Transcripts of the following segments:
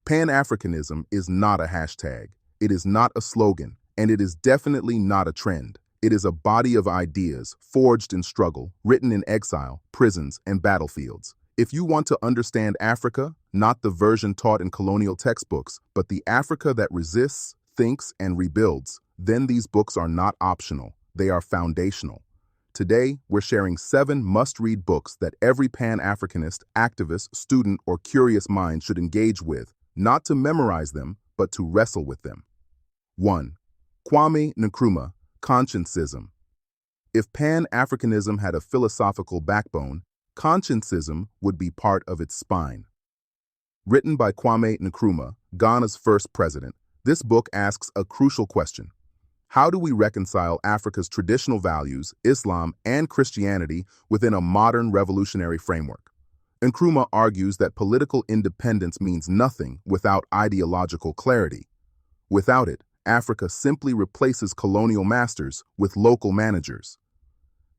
Pan-Africanism is not a hashtag, it is not a slogan, and it is definitely not a trend. It is a body of ideas forged in struggle, written in exile, prisons, and battlefields. If you want to understand Africa, not the version taught in colonial textbooks, but the Africa that resists, thinks, and rebuilds, then these books are not optional, they are foundational. Today, we're sharing 7 must-read books that every Pan-Africanist, activist, student, or curious mind should engage with, not to memorize them, but to wrestle with them. 1. Kwame Nkrumah, Consciencism. If Pan-Africanism had a philosophical backbone, Consciencism would be part of its spine. Written by Kwame Nkrumah, Ghana's first president, this book asks a crucial question. How do we reconcile Africa's traditional values, Islam, and Christianity within a modern revolutionary framework? Nkrumah argues that political independence means nothing without ideological clarity. Without it, Africa simply replaces colonial masters with local managers.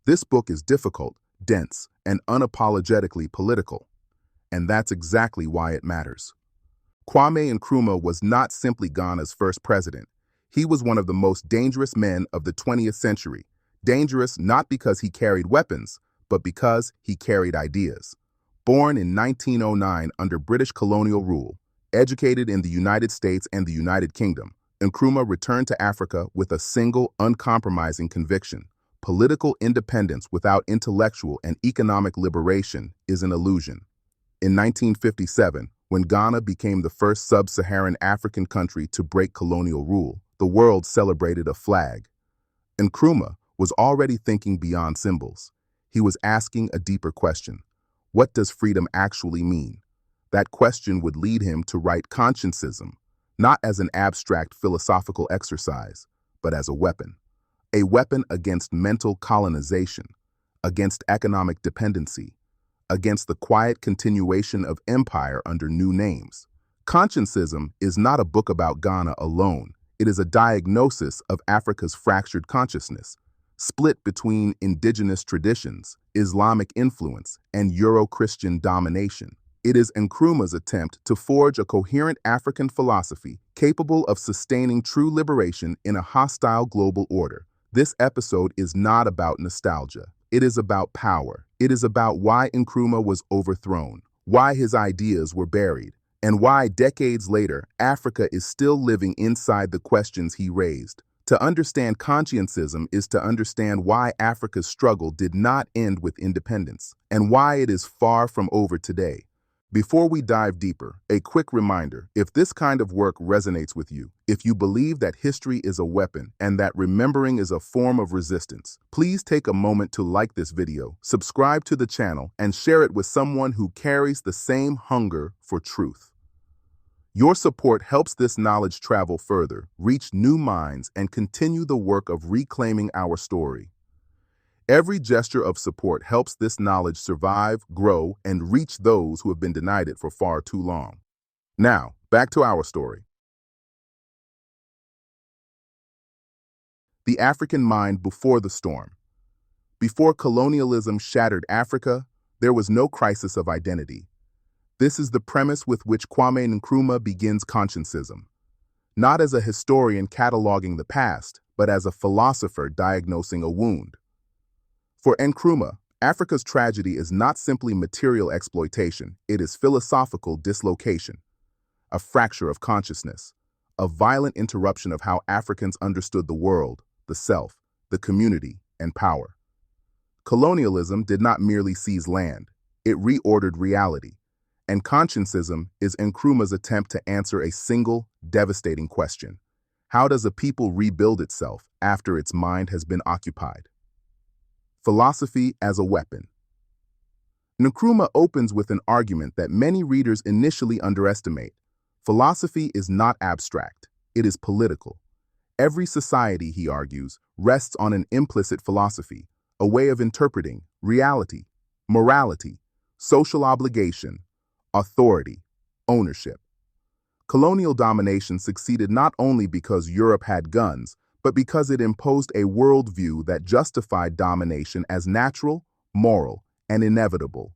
This book is difficult, dense, and unapologetically political. And that's exactly why it matters. Kwame Nkrumah was not simply Ghana's first president. He was one of the most dangerous men of the 20th century. Dangerous not because he carried weapons, but because he carried ideas. Born in 1909 under British colonial rule, educated in the United States and the United Kingdom, Nkrumah returned to Africa with a single, uncompromising conviction. Political independence without intellectual and economic liberation is an illusion. In 1957, when Ghana became the first sub-Saharan African country to break colonial rule, the world celebrated a flag. Nkrumah was already thinking beyond symbols. He was asking a deeper question. What does freedom actually mean? That question would lead him to write Consciencism, not as an abstract philosophical exercise, but as a weapon. A weapon against mental colonization, against economic dependency, against the quiet continuation of empire under new names. Consciencism is not a book about Ghana alone. It is a diagnosis of Africa's fractured consciousness, split between indigenous traditions, Islamic influence, and Euro-Christian domination. It is Nkrumah's attempt to forge a coherent African philosophy capable of sustaining true liberation in a hostile global order. This episode is not about nostalgia. It is about power. It is about why Nkrumah was overthrown, why his ideas were buried, and why decades later, Africa is still living inside the questions he raised. To understand Consciencism is to understand why Africa's struggle did not end with independence, and why it is far from over today. Before we dive deeper, a quick reminder, if this kind of work resonates with you, if you believe that history is a weapon and that remembering is a form of resistance, please take a moment to like this video, subscribe to the channel, and share it with someone who carries the same hunger for truth. Your support helps this knowledge travel further, reach new minds, and continue the work of reclaiming our story. Every gesture of support helps this knowledge survive, grow, and reach those who have been denied it for far too long. Now, back to our story. The African mind before the storm. Before colonialism shattered Africa, there was no crisis of identity. This is the premise with which Kwame Nkrumah begins Consciencism. Not as a historian cataloging the past, but as a philosopher diagnosing a wound. For Nkrumah, Africa's tragedy is not simply material exploitation, it is philosophical dislocation, a fracture of consciousness, a violent interruption of how Africans understood the world, the self, the community, and power. Colonialism did not merely seize land, it reordered reality, and Consciencism is Nkrumah's attempt to answer a single, devastating question. How does a people rebuild itself after its mind has been occupied? Philosophy as a weapon. Nkrumah opens with an argument that many readers initially underestimate. Philosophy is not abstract, it is political. Every society, he argues, rests on an implicit philosophy, a way of interpreting reality, morality, social obligation, authority, ownership. Colonial domination succeeded not only because Europe had guns, but because it imposed a worldview that justified domination as natural, moral, and inevitable.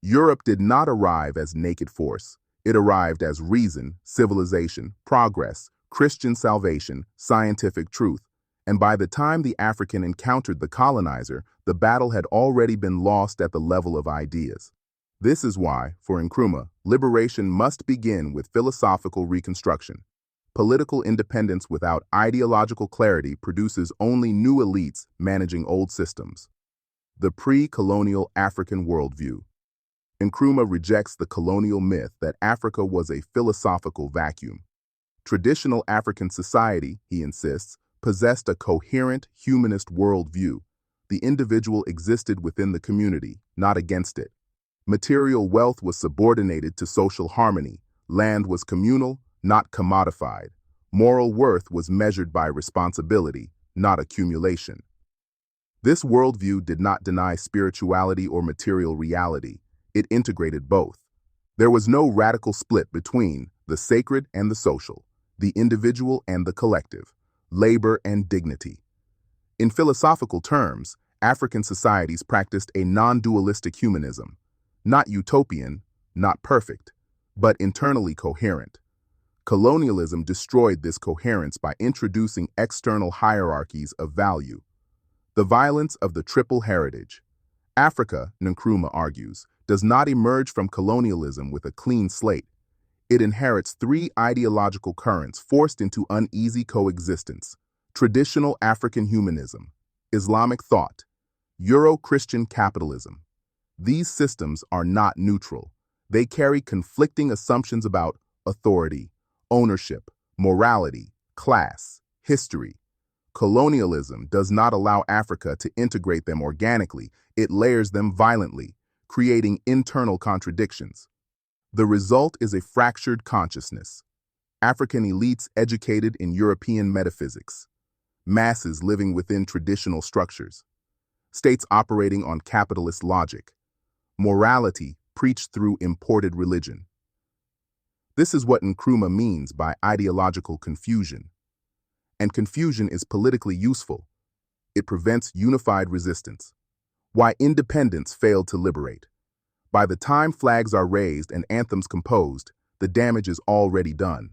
Europe did not arrive as naked force. It arrived as reason, civilization, progress, Christian salvation, scientific truth, and by the time the African encountered the colonizer, the battle had already been lost at the level of ideas. This is why, for Nkrumah, liberation must begin with philosophical reconstruction. Political independence without ideological clarity produces only new elites managing old systems. The pre-colonial African worldview. Nkrumah rejects the colonial myth that Africa was a philosophical vacuum. Traditional African society, he insists, possessed a coherent humanist worldview. The individual existed within the community, not against it. Material wealth was subordinated to social harmony. Land was communal, not commodified. Moral worth was measured by responsibility, not accumulation. This worldview did not deny spirituality or material reality. It integrated both. There was no radical split between the sacred and the social, the individual and the collective, labor and dignity. In philosophical terms, African societies practiced a non-dualistic humanism, not utopian, not perfect, but internally coherent. Colonialism destroyed this coherence by introducing external hierarchies of value. The violence of the triple heritage. Africa, Nkrumah argues, does not emerge from colonialism with a clean slate. It inherits three ideological currents forced into uneasy coexistence: traditional African humanism, Islamic thought, Euro-Christian capitalism. These systems are not neutral. They carry conflicting assumptions about authority, ownership, morality, class, history. Colonialism does not allow Africa to integrate them organically. It layers them violently, creating internal contradictions. The result is a fractured consciousness. African elites educated in European metaphysics. Masses living within traditional structures. States operating on capitalist logic. Morality preached through imported religion. This is what Nkrumah means by ideological confusion. And confusion is politically useful. It prevents unified resistance. Why independence failed to liberate. By the time flags are raised and anthems composed, the damage is already done.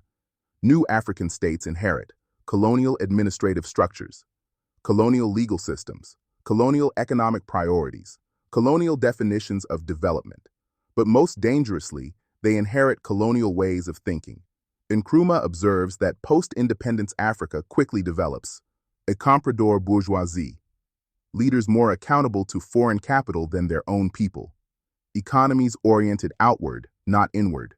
New African states inherit colonial administrative structures, colonial legal systems, colonial economic priorities, colonial definitions of development. But most dangerously, they inherit colonial ways of thinking. Nkrumah observes that post-independence Africa quickly develops a comprador bourgeoisie, leaders more accountable to foreign capital than their own people, economies oriented outward, not inward,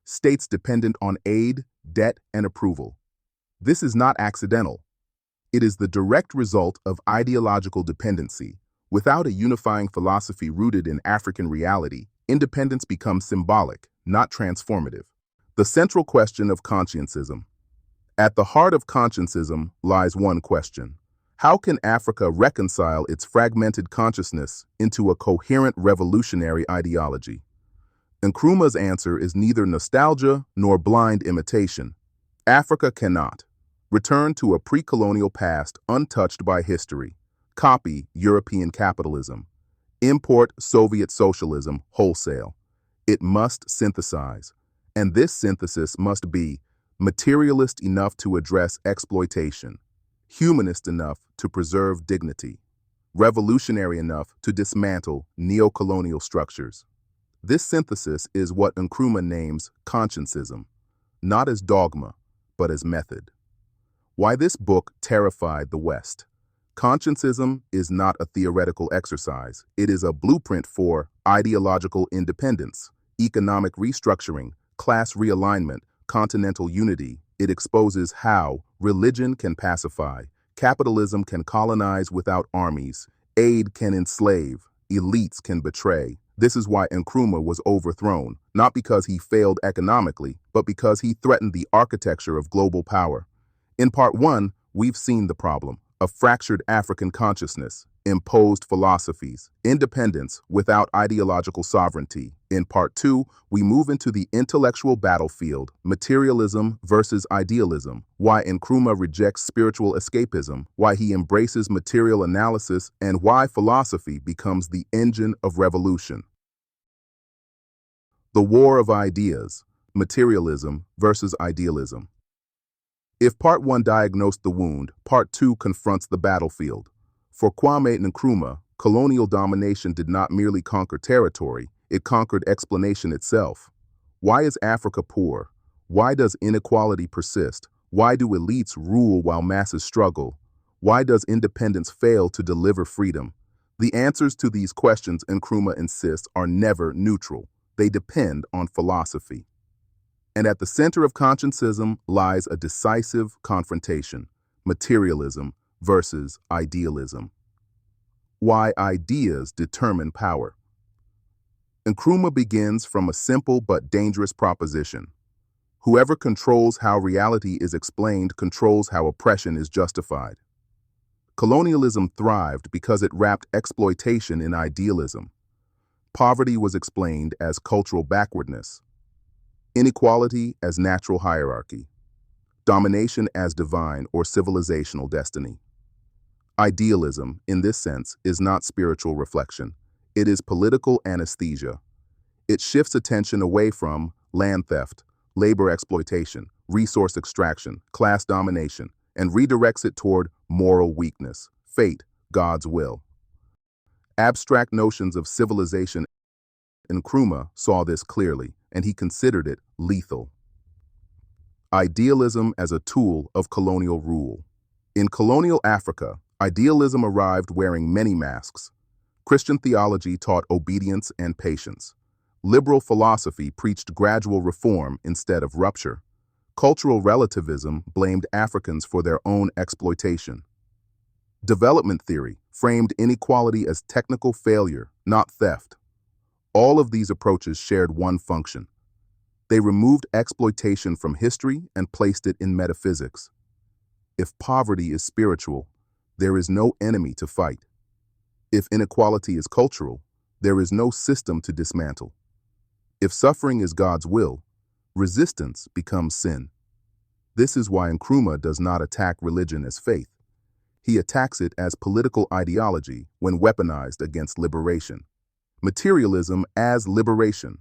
states dependent on aid, debt, and approval. This is not accidental. It is the direct result of ideological dependency. Without a unifying philosophy rooted in African reality, independence becomes symbolic, not transformative. The central question of Consciencism. At the heart of Consciencism lies one question: how can Africa reconcile its fragmented consciousness into a coherent revolutionary ideology? Nkrumah's answer is neither nostalgia nor blind imitation. Africa cannot return to a pre-colonial past untouched by history, copy European capitalism, import Soviet socialism wholesale. It must synthesize. And this synthesis must be materialist enough to address exploitation, humanist enough to preserve dignity, revolutionary enough to dismantle neocolonial structures. This synthesis is what Nkrumah names Consciencism, not as dogma, but as method. Why this book terrified the West. Consciencism is not a theoretical exercise. It is a blueprint for ideological independence, economic restructuring, class realignment, continental unity. It exposes how religion can pacify, capitalism can colonize without armies, aid can enslave, elites can betray. This is why Nkrumah was overthrown, not because he failed economically, but because he threatened the architecture of global power. In part one, we've seen the problem: a fractured African consciousness, imposed philosophies, independence without ideological sovereignty. In part two, we move into the intellectual battlefield, materialism versus idealism, why Nkrumah rejects spiritual escapism, why he embraces material analysis, and why philosophy becomes the engine of revolution. The War of Ideas, materialism versus idealism. If Part 1 diagnosed the wound, Part 2 confronts the battlefield. For Kwame Nkrumah, colonial domination did not merely conquer territory, it conquered explanation itself. Why is Africa poor? Why does inequality persist? Why do elites rule while masses struggle? Why does independence fail to deliver freedom? The answers to these questions, Nkrumah insists, are never neutral. They depend on philosophy. And at the center of Consciencism lies a decisive confrontation: materialism versus idealism. Why ideas determine power. Nkrumah begins from a simple but dangerous proposition. Whoever controls how reality is explained controls how oppression is justified. Colonialism thrived because it wrapped exploitation in idealism. Poverty was explained as cultural backwardness, inequality as natural hierarchy, domination as divine or civilizational destiny. Idealism, in this sense, is not spiritual reflection. It is political anesthesia. It shifts attention away from land theft, labor exploitation, resource extraction, class domination, and redirects it toward moral weakness, fate, God's will. Abstract notions of civilization. Nkrumah saw this clearly, and he considered it lethal. Idealism as a tool of colonial rule. In colonial Africa, idealism arrived wearing many masks. Christian theology taught obedience and patience. Liberal philosophy preached gradual reform instead of rupture. Cultural relativism blamed Africans for their own exploitation. Development theory framed inequality as technical failure, not theft. All of these approaches shared one function. They removed exploitation from history and placed it in metaphysics. If poverty is spiritual, there is no enemy to fight. If inequality is cultural, there is no system to dismantle. If suffering is God's will, resistance becomes sin. This is why Nkrumah does not attack religion as faith. He attacks it as political ideology when weaponized against liberation. Materialism as liberation.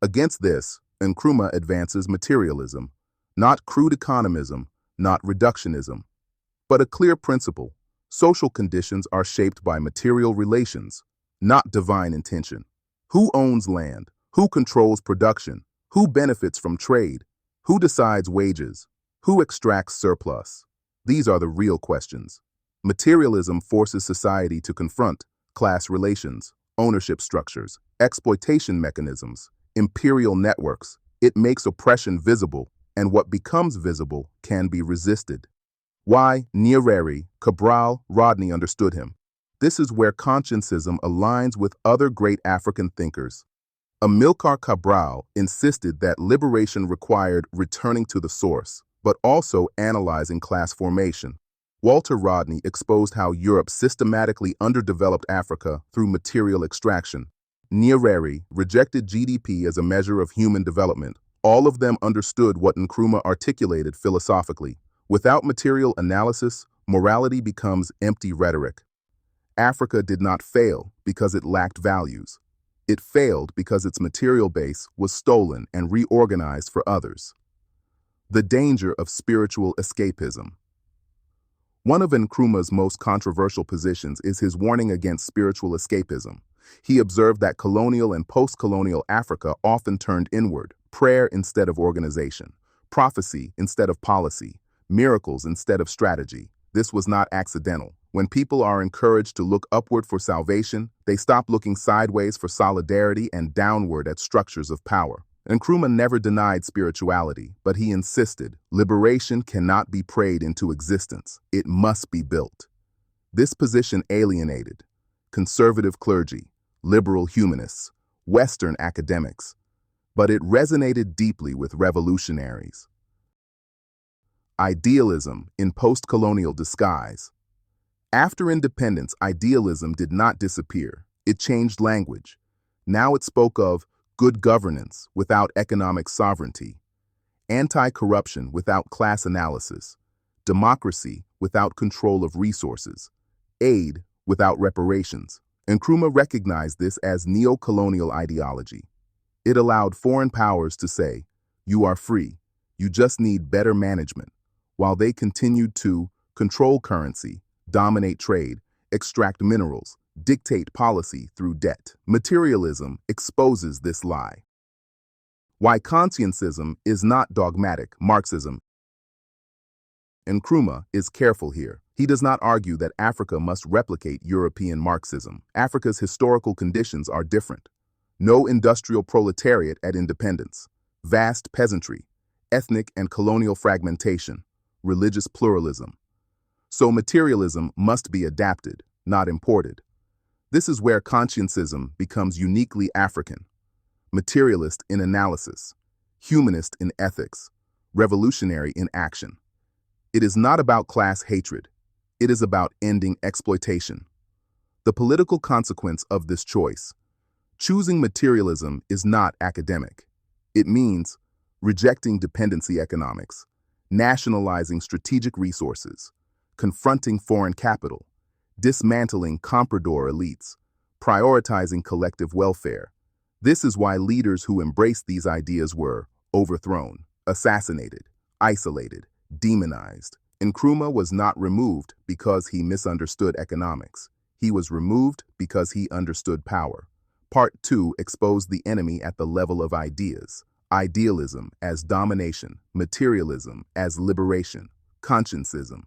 Against this, Nkrumah advances materialism, not crude economism, not reductionism, but a clear principle. Social conditions are shaped by material relations, not divine intention. Who owns land? Who controls production? Who benefits from trade? Who decides wages? Who extracts surplus? These are the real questions. Materialism forces society to confront class relations, ownership structures, exploitation mechanisms, imperial networks. It makes oppression visible, and what becomes visible can be resisted. Why Nyerere, Cabral, Rodney understood him. This is where Consciencism aligns with other great African thinkers. Amilcar Cabral insisted that liberation required returning to the source, but also analyzing class formation. Walter Rodney exposed how Europe systematically underdeveloped Africa through material extraction. Nyerere rejected GDP as a measure of human development. All of them understood what Nkrumah articulated philosophically. Without material analysis, morality becomes empty rhetoric. Africa did not fail because it lacked values. It failed because its material base was stolen and reorganized for others. The danger of spiritual escapism. One of Nkrumah's most controversial positions is his warning against spiritual escapism. He observed that colonial and post-colonial Africa often turned inward, prayer instead of organization, prophecy instead of policy, miracles instead of strategy. This was not accidental. When people are encouraged to look upward for salvation, they stop looking sideways for solidarity and downward at structures of power. Nkrumah never denied spirituality, but he insisted liberation cannot be prayed into existence. It must be built. This position alienated conservative clergy, liberal humanists, Western academics, but it resonated deeply with revolutionaries. Idealism in post-colonial disguise. After independence, idealism did not disappear. It changed language. Now it spoke of good governance without economic sovereignty, anti-corruption without class analysis, democracy without control of resources, aid without reparations. Nkrumah recognized this as neocolonial ideology. It allowed foreign powers to say, You are free. You just need better management. While they continued to control currency, dominate trade, extract minerals, dictate policy through debt. Materialism exposes this lie. Why Consciencism is not dogmatic Marxism. Nkrumah is careful here. He does not argue that Africa must replicate European Marxism. Africa's historical conditions are different. No industrial proletariat at independence, vast peasantry, ethnic and colonial fragmentation, religious pluralism. So materialism must be adapted, not imported. This is where Consciencism becomes uniquely African. Materialist in analysis, humanist in ethics, revolutionary in action. It is not about class hatred. It is about ending exploitation. The political consequence of this choice. Choosing materialism is not academic. It means rejecting dependency economics, nationalizing strategic resources, confronting foreign capital, dismantling comprador elites, prioritizing collective welfare. This is why leaders who embraced these ideas were overthrown, assassinated, isolated, demonized. Nkrumah was not removed because he misunderstood economics. He was removed because he understood power. Part 2 exposed the enemy at the level of ideas. Idealism as domination, materialism as liberation, consciencism.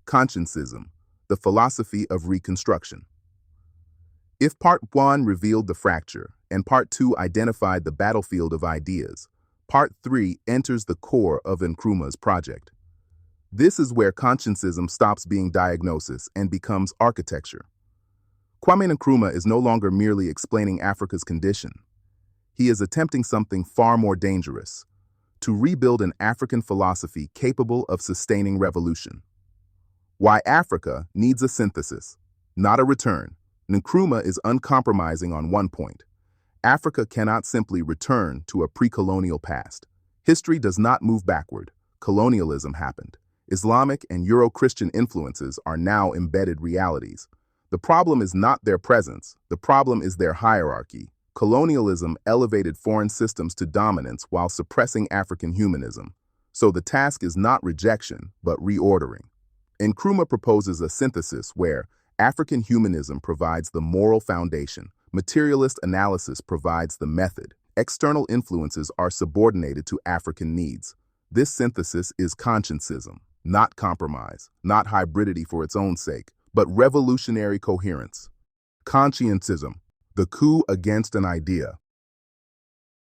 Consciencism, the philosophy of reconstruction. If Part 1 revealed the fracture and Part 2 identified the battlefield of ideas, Part 3 enters the core of Nkrumah's project. This is where consciencism stops being diagnosis and becomes architecture. Kwame Nkrumah is no longer merely explaining Africa's condition. He is attempting something far more dangerous, to rebuild an African philosophy capable of sustaining revolution. Why Africa needs a synthesis, not a return. Nkrumah is uncompromising on one point. Africa cannot simply return to a pre-colonial past. History does not move backward. Colonialism happened. Islamic and Euro-Christian influences are now embedded realities. The problem is not their presence. The problem is their hierarchy. Colonialism elevated foreign systems to dominance while suppressing African humanism. So the task is not rejection, but reordering. Nkrumah proposes a synthesis where African humanism provides the moral foundation, materialist analysis provides the method, external influences are subordinated to African needs. This synthesis is consciencism, not compromise, not hybridity for its own sake, but revolutionary coherence. Consciencism, the coup against an idea.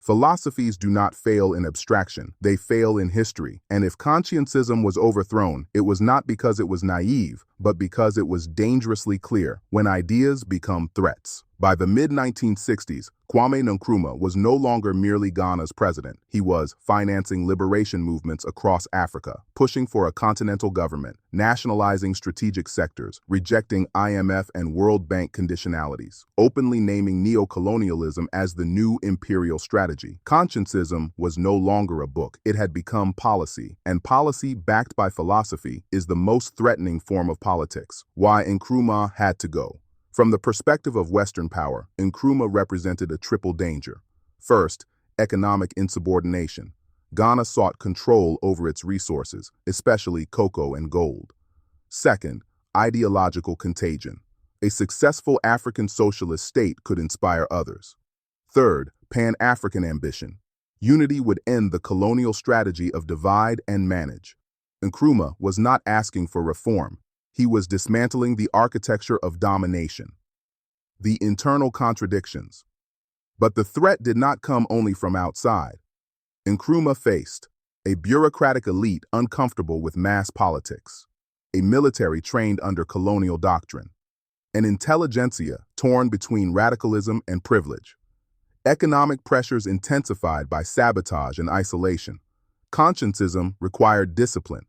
Philosophies do not fail in abstraction, they fail in history. And if Consciencism was overthrown, it was not because it was naive, but because it was dangerously clear when ideas become threats. By the mid-1960s, Kwame Nkrumah was no longer merely Ghana's president. He was financing liberation movements across Africa, pushing for a continental government, nationalizing strategic sectors, rejecting IMF and World Bank conditionalities, openly naming neocolonialism as the new imperial strategy. Consciencism was no longer a book. It had become policy, and policy backed by philosophy is the most threatening form of politics. Why Nkrumah had to go. From the perspective of Western power, Nkrumah represented a triple danger. First, economic insubordination. Ghana sought control over its resources, especially cocoa and gold. Second, ideological contagion. A successful African socialist state could inspire others. Third, Pan-African ambition. Unity would end the colonial strategy of divide and manage. Nkrumah was not asking for reform. He was dismantling the architecture of domination. The internal contradictions. But the threat did not come only from outside. Nkrumah faced a bureaucratic elite uncomfortable with mass politics, a military trained under colonial doctrine, an intelligentsia torn between radicalism and privilege, economic pressures intensified by sabotage and isolation. Consciencism required discipline,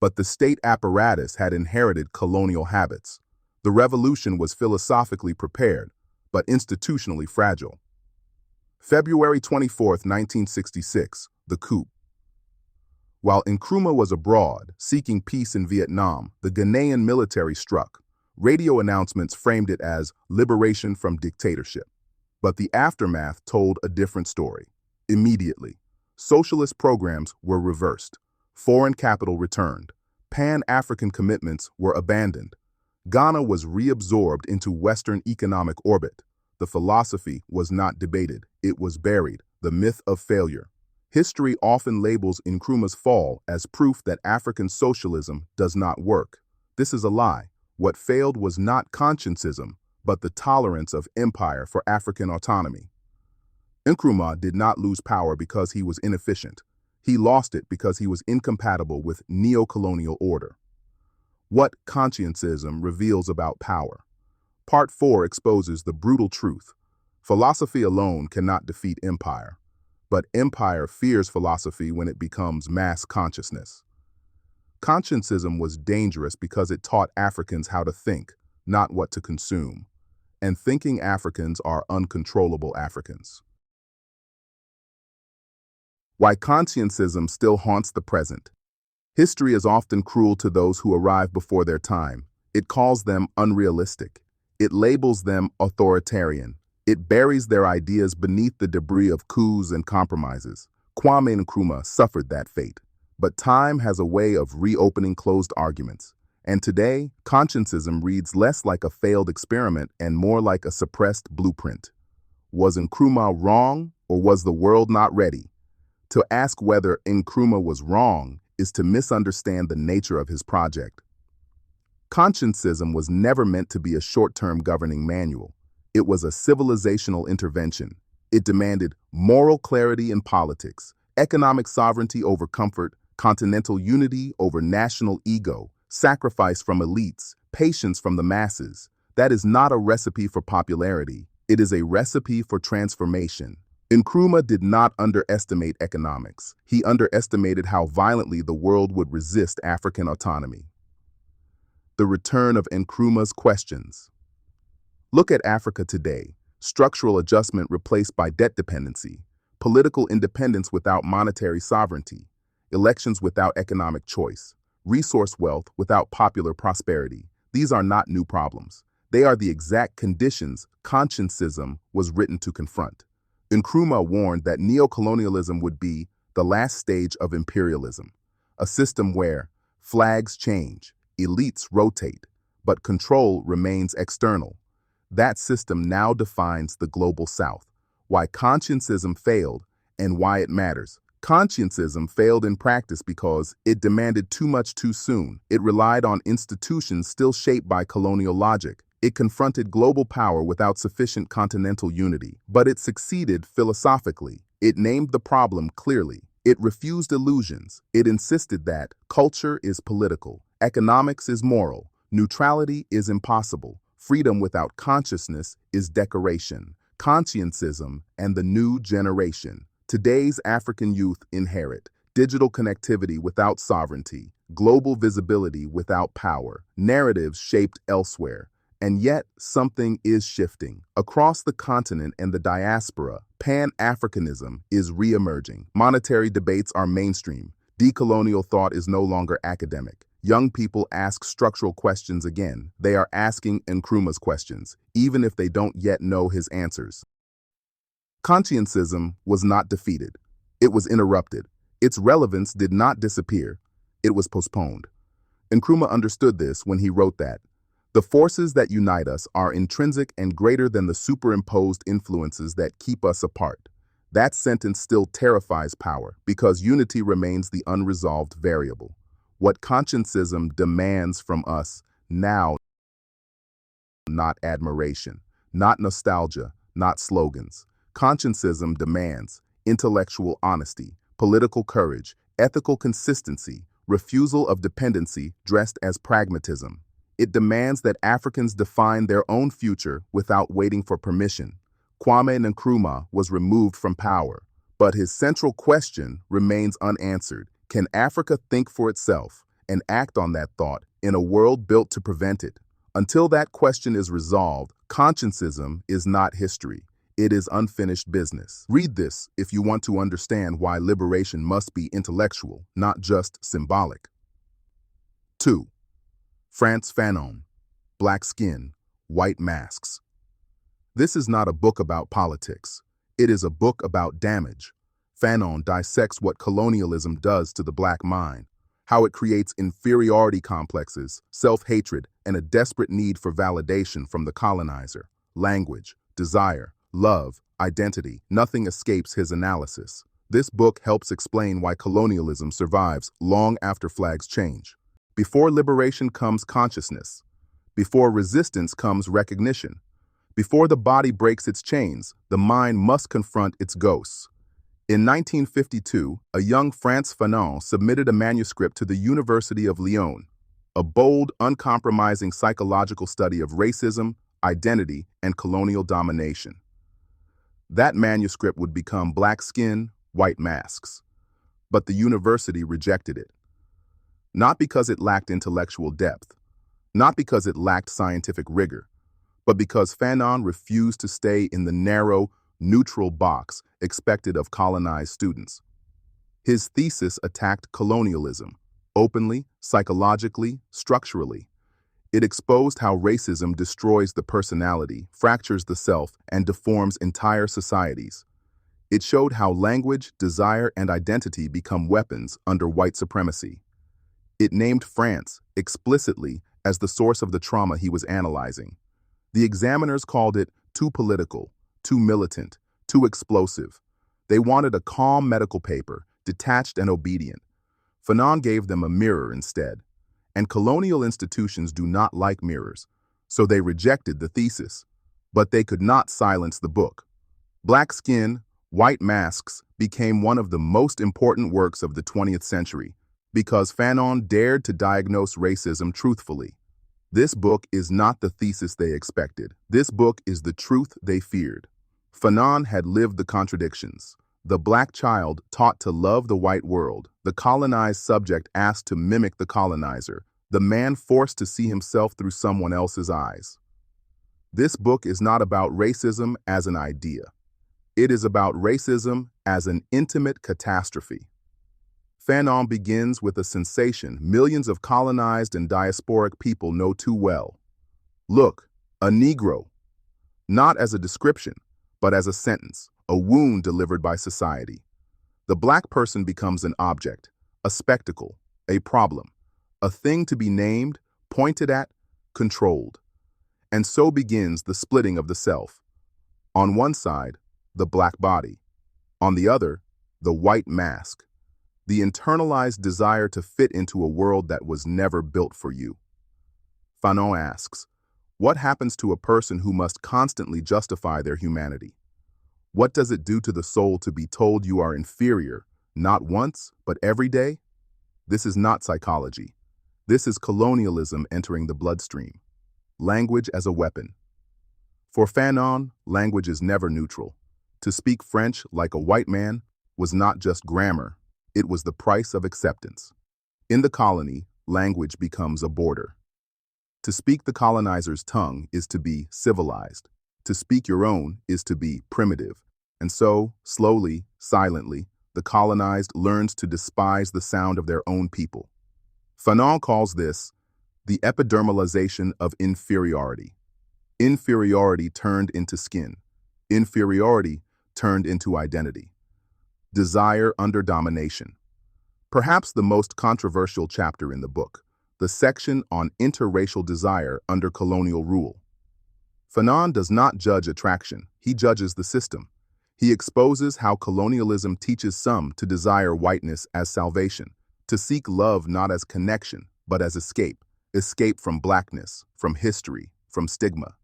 but the state apparatus had inherited colonial habits. The revolution was philosophically prepared, but institutionally fragile. February 24, 1966, the coup. While Nkrumah was abroad, seeking peace in Vietnam, the Ghanaian military struck. Radio announcements framed it as liberation from dictatorship. But the aftermath told a different story. Immediately, socialist programs were reversed. Foreign capital returned. Pan-African commitments were abandoned. Ghana was reabsorbed into Western economic orbit. The philosophy was not debated, it was buried, the myth of failure. History often labels Nkrumah's fall as proof that African socialism does not work. This is a lie. What failed was not Consciencism, but the tolerance of empire for African autonomy. Nkrumah did not lose power because he was inefficient. He lost it because he was incompatible with neocolonial order. What Consciencism reveals about power. Part 4 exposes the brutal truth. Philosophy alone cannot defeat empire, but empire fears philosophy when it becomes mass consciousness. Consciencism was dangerous because it taught Africans how to think, not what to consume. And thinking Africans are uncontrollable Africans. Why Consciencism still haunts the present. History is often cruel to those who arrive before their time. It calls them unrealistic. It labels them authoritarian. It buries their ideas beneath the debris of coups and compromises. Kwame Nkrumah suffered that fate. But time has a way of reopening closed arguments. And today, Consciencism reads less like a failed experiment and more like a suppressed blueprint. Was Nkrumah wrong, or was the world not ready? To ask whether Nkrumah was wrong is to misunderstand the nature of his project. Consciencism was never meant to be a short-term governing manual. It was a civilizational intervention. It demanded moral clarity in politics, economic sovereignty over comfort, continental unity over national ego, sacrifice from elites, patience from the masses. That is not a recipe for popularity. It is a recipe for transformation. Nkrumah did not underestimate economics. He underestimated how violently the world would resist African autonomy. The return of Nkrumah's questions. Look at Africa today. Structural adjustment replaced by debt dependency, political independence without monetary sovereignty, elections without economic choice, resource wealth without popular prosperity. These are not new problems. They are the exact conditions Consciencism was written to confront. Nkrumah warned that neocolonialism would be the last stage of imperialism, a system where flags change, elites rotate, but control remains external. That system now defines the global South. Why Consciencism failed and why it matters. Consciencism failed in practice because it demanded too much too soon. It relied on institutions still shaped by colonial logic. It confronted global power without sufficient continental unity. But it succeeded philosophically. It named the problem clearly. It refused illusions. It insisted that culture is political, economics is moral, neutrality is impossible, freedom without consciousness is decoration. Consciencism and the new generation. Today's African youth inherit digital connectivity without sovereignty, global visibility without power, narratives shaped elsewhere. And yet, something is shifting. Across the continent and the diaspora, Pan-Africanism is re-emerging. Monetary debates are mainstream. Decolonial thought is no longer academic. Young people ask structural questions again. They are asking Nkrumah's questions, even if they don't yet know his answers. Consciencism was not defeated. It was interrupted. Its relevance did not disappear. It was postponed. Nkrumah understood this when he wrote that the forces that unite us are intrinsic and greater than the superimposed influences that keep us apart. That sentence still terrifies power because unity remains the unresolved variable. What Consciencism demands from us now, not admiration, not nostalgia, not slogans. Consciencism demands intellectual honesty, political courage, ethical consistency, refusal of dependency dressed as pragmatism. It demands that Africans define their own future without waiting for permission. Kwame Nkrumah was removed from power, but his central question remains unanswered. Can Africa think for itself and act on that thought in a world built to prevent it? Until that question is resolved, Consciencism is not history. It is unfinished business. Read this if you want to understand why liberation must be intellectual, not just symbolic. 2. Frantz Fanon, Black Skin, White Masks. This is not a book about politics. It is a book about damage. Fanon dissects what colonialism does to the black mind, how it creates inferiority complexes, self-hatred, and a desperate need for validation from the colonizer. Language, desire, love, identity, nothing escapes his analysis. This book helps explain why colonialism survives long after flags change. Before liberation comes consciousness. Before resistance comes recognition. Before the body breaks its chains, the mind must confront its ghosts. In 1952, a young Frantz Fanon submitted a manuscript to the University of Lyon, a bold, uncompromising psychological study of racism, identity, and colonial domination. That manuscript would become Black Skin, White Masks. But the university rejected it. Not because it lacked intellectual depth, not because it lacked scientific rigor, but because Fanon refused to stay in the narrow, neutral box expected of colonized students. His thesis attacked colonialism, openly, psychologically, structurally. It exposed how racism destroys the personality, fractures the self, and deforms entire societies. It showed how language, desire, and identity become weapons under white supremacy. It named Frantz explicitly as the source of the trauma he was analyzing. The examiners called it too political, too militant, too explosive. They wanted a calm medical paper, detached and obedient. Fanon gave them a mirror instead. And colonial institutions do not like mirrors, so they rejected the thesis. But they could not silence the book. Black Skin, White Masks became one of the most important works of the 20th century because Fanon dared to diagnose racism truthfully. This book is not the thesis they expected. This book is the truth they feared. Fanon had lived the contradictions. The black child taught to love the white world, the colonized subject asked to mimic the colonizer, the man forced to see himself through someone else's eyes. This book is not about racism as an idea. It is about racism as an intimate catastrophe. Fanon begins with a sensation millions of colonized and diasporic people know too well. Look, a Negro, not as a description, but as a sentence, a wound delivered by society. The black person becomes an object, a spectacle, a problem, a thing to be named, pointed at, controlled. And so begins the splitting of the self. On one side, the black body. On the other, the white mask. The internalized desire to fit into a world that was never built for you. Fanon asks, what happens to a person who must constantly justify their humanity? What does it do to the soul to be told you are inferior, not once, but every day? This is not psychology. This is colonialism entering the bloodstream. Language as a weapon. For Fanon, language is never neutral. To speak French like a white man was not just grammar, it was the price of acceptance. In the colony, language becomes a border. To speak the colonizer's tongue is to be civilized. To speak your own is to be primitive. And so, slowly, silently, the colonized learns to despise the sound of their own people. Fanon calls this the epidermalization of inferiority. Inferiority turned into skin. Inferiority turned into identity. Desire under domination. Perhaps the most controversial chapter in the book, the section on interracial desire under colonial rule. Fanon does not judge attraction, he judges the system. He exposes how colonialism teaches some to desire whiteness as salvation, to seek love not as connection, but as escape from blackness, from history, from stigma.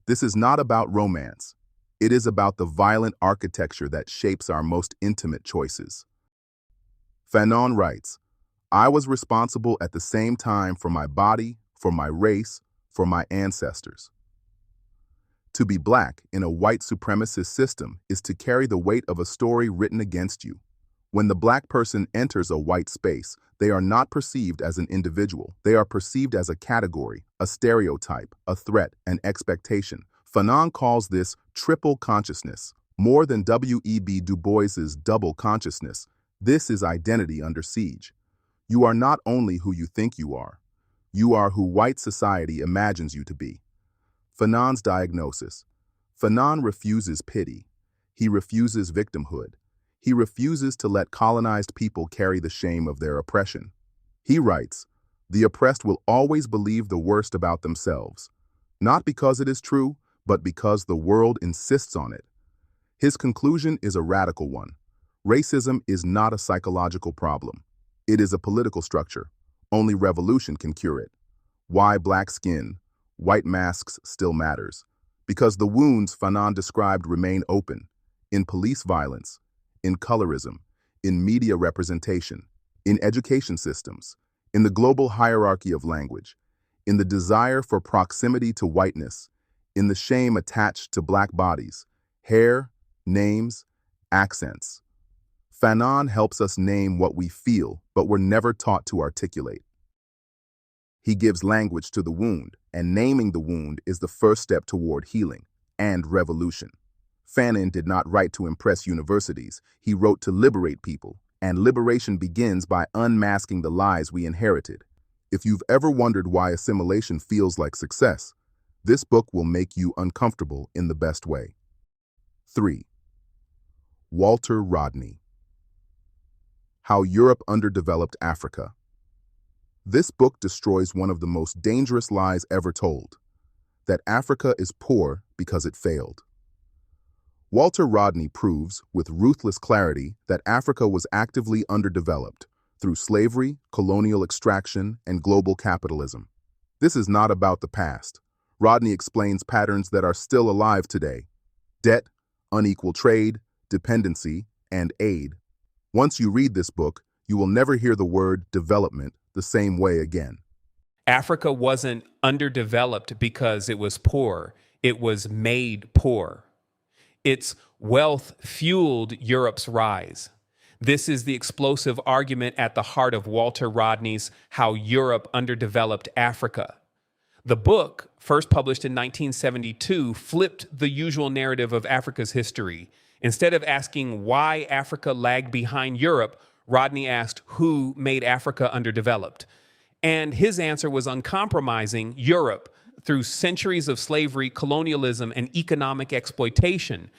This is not about romance. It is about the violent architecture that shapes our most intimate choices. Fanon writes, I was responsible at the same time for my body, for my race, for my ancestors. To be black in a white supremacist system is to carry the weight of a story written against you. When the black person enters a white space, they are not perceived as an individual. They are perceived as a category, a stereotype, a threat, an expectation. Fanon calls this triple consciousness. More than W.E.B. Du Bois's double consciousness, this is identity under siege. You are not only who you think you are who white society imagines you to be. Fanon's diagnosis. Fanon refuses pity. He refuses victimhood. He refuses to let colonized people carry the shame of their oppression. He writes, "The oppressed will always believe the worst about themselves, not because it is true, but because the world insists on it." His conclusion is a radical one. Racism is not a psychological problem. It is a political structure. Only revolution can cure it. Why black skin, white masks still matters? Because the wounds Fanon described remain open, in police violence, in colorism, in media representation, in education systems, in the global hierarchy of language, in the desire for proximity to whiteness, in the shame attached to black bodies, hair, names, accents. Fanon helps us name what we feel, but we're never taught to articulate. He gives language to the wound, and naming the wound is the first step toward healing and revolution. Fanon did not write to impress universities, he wrote to liberate people, and liberation begins by unmasking the lies we inherited. If you've ever wondered why assimilation feels like success, this book will make you uncomfortable in the best way. 3. Walter Rodney. How Europe Underdeveloped Africa. This book destroys one of the most dangerous lies ever told, that Africa is poor because it failed. Walter Rodney proves, with ruthless clarity, that Africa was actively underdeveloped through slavery, colonial extraction, and global capitalism. This is not about the past. Rodney explains patterns that are still alive today: debt, unequal trade, dependency, and aid. Once you read this book, you will never hear the word development the same way again. Africa wasn't underdeveloped because it was poor. It was made poor. Its wealth fueled Europe's rise. This is the explosive argument at the heart of Walter Rodney's How Europe Underdeveloped Africa. The book, first published in 1972, flipped the usual narrative of Africa's history. Instead of asking why Africa lagged behind Europe, Rodney asked who made Africa underdeveloped. And his answer was uncompromising: Europe, through centuries of slavery, colonialism, and economic exploitation.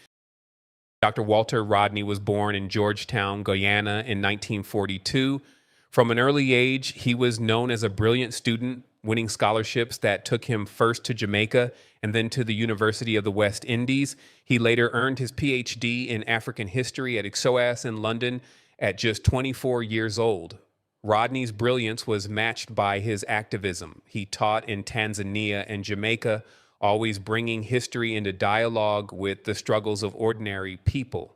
Dr. Walter Rodney was born in Georgetown, Guyana in 1942. From an early age, he was known as a brilliant student, winning scholarships that took him first to Jamaica and then to the University of the West Indies. He later earned his PhD in African history at XOAS in London at just 24 years old. Rodney's brilliance was matched by his activism. He taught in Tanzania and Jamaica, always bringing history into dialogue with the struggles of ordinary people.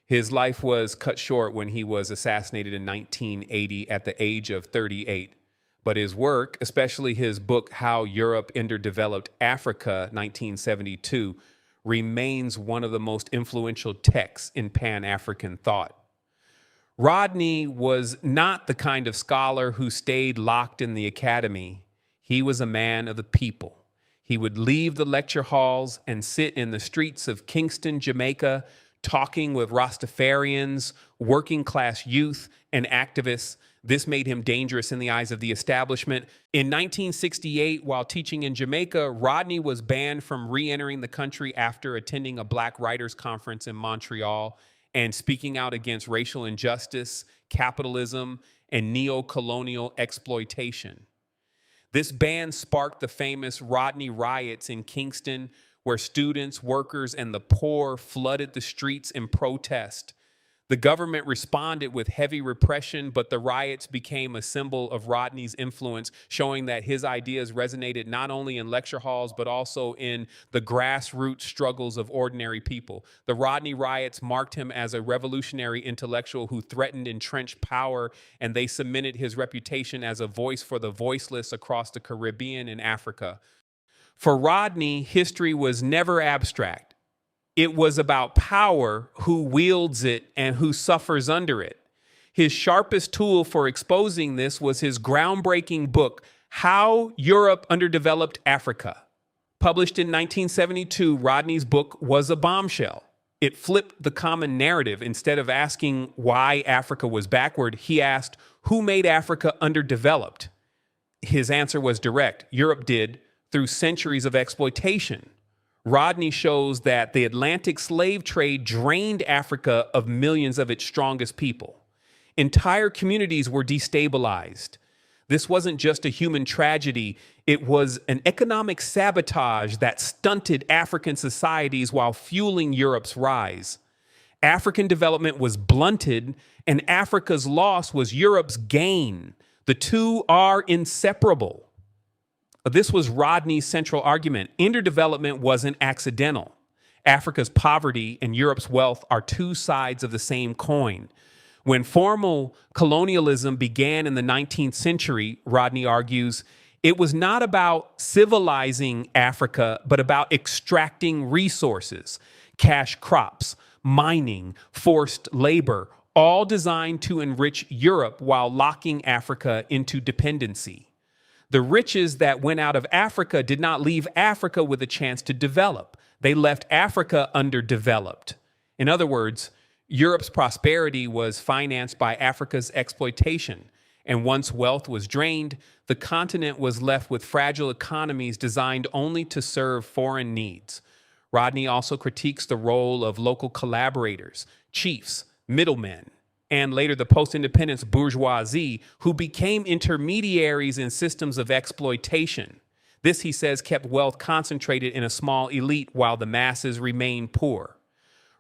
His life was cut short when he was assassinated in 1980 at the age of 38. But his work, especially his book, How Europe Underdeveloped Africa, 1972, remains one of the most influential texts in Pan-African thought. Rodney was not the kind of scholar who stayed locked in the academy. He was a man of the people. He would leave the lecture halls and sit in the streets of Kingston, Jamaica, talking with Rastafarians, working class youth, and activists. This made him dangerous in the eyes of the establishment. In 1968, while teaching in Jamaica, Rodney was banned from re-entering the country after attending a Black Writers' Conference in Montreal and speaking out against racial injustice, capitalism, and neocolonial exploitation. This ban sparked the famous Rodney riots in Kingston, where students, workers, and the poor flooded the streets in protest. The government responded with heavy repression, but the riots became a symbol of Rodney's influence, showing that his ideas resonated not only in lecture halls, but also in the grassroots struggles of ordinary people. The Rodney riots marked him as a revolutionary intellectual who threatened entrenched power, and they cemented his reputation as a voice for the voiceless across the Caribbean and Africa. For Rodney, history was never abstract. It was about power, who wields it, and who suffers under it. His sharpest tool for exposing this was his groundbreaking book, How Europe Underdeveloped Africa. Published in 1972, Rodney's book was a bombshell. It flipped the common narrative. Instead of asking why Africa was backward, he asked, who made Africa underdeveloped? His answer was direct: Europe did, through centuries of exploitation. Rodney shows that the Atlantic slave trade drained Africa of millions of its strongest people. Entire communities were destabilized. This wasn't just a human tragedy, it was an economic sabotage that stunted African societies while fueling Europe's rise. African development was blunted, and Africa's loss was Europe's gain. The two are inseparable. This was Rodney's central argument. Underdevelopment wasn't accidental. Africa's poverty and Europe's wealth are two sides of the same coin. When formal colonialism began in the 19th century, Rodney argues, it was not about civilizing Africa, but about extracting resources, cash crops, mining, forced labor, all designed to enrich Europe while locking Africa into dependency. The riches that went out of Africa did not leave Africa with a chance to develop. They left Africa underdeveloped. In other words, Europe's prosperity was financed by Africa's exploitation, and once wealth was drained, the continent was left with fragile economies designed only to serve foreign needs. Rodney also critiques the role of local collaborators, chiefs, middlemen, and later the post-independence bourgeoisie, who became intermediaries in systems of exploitation. This, he says, kept wealth concentrated in a small elite while the masses remained poor.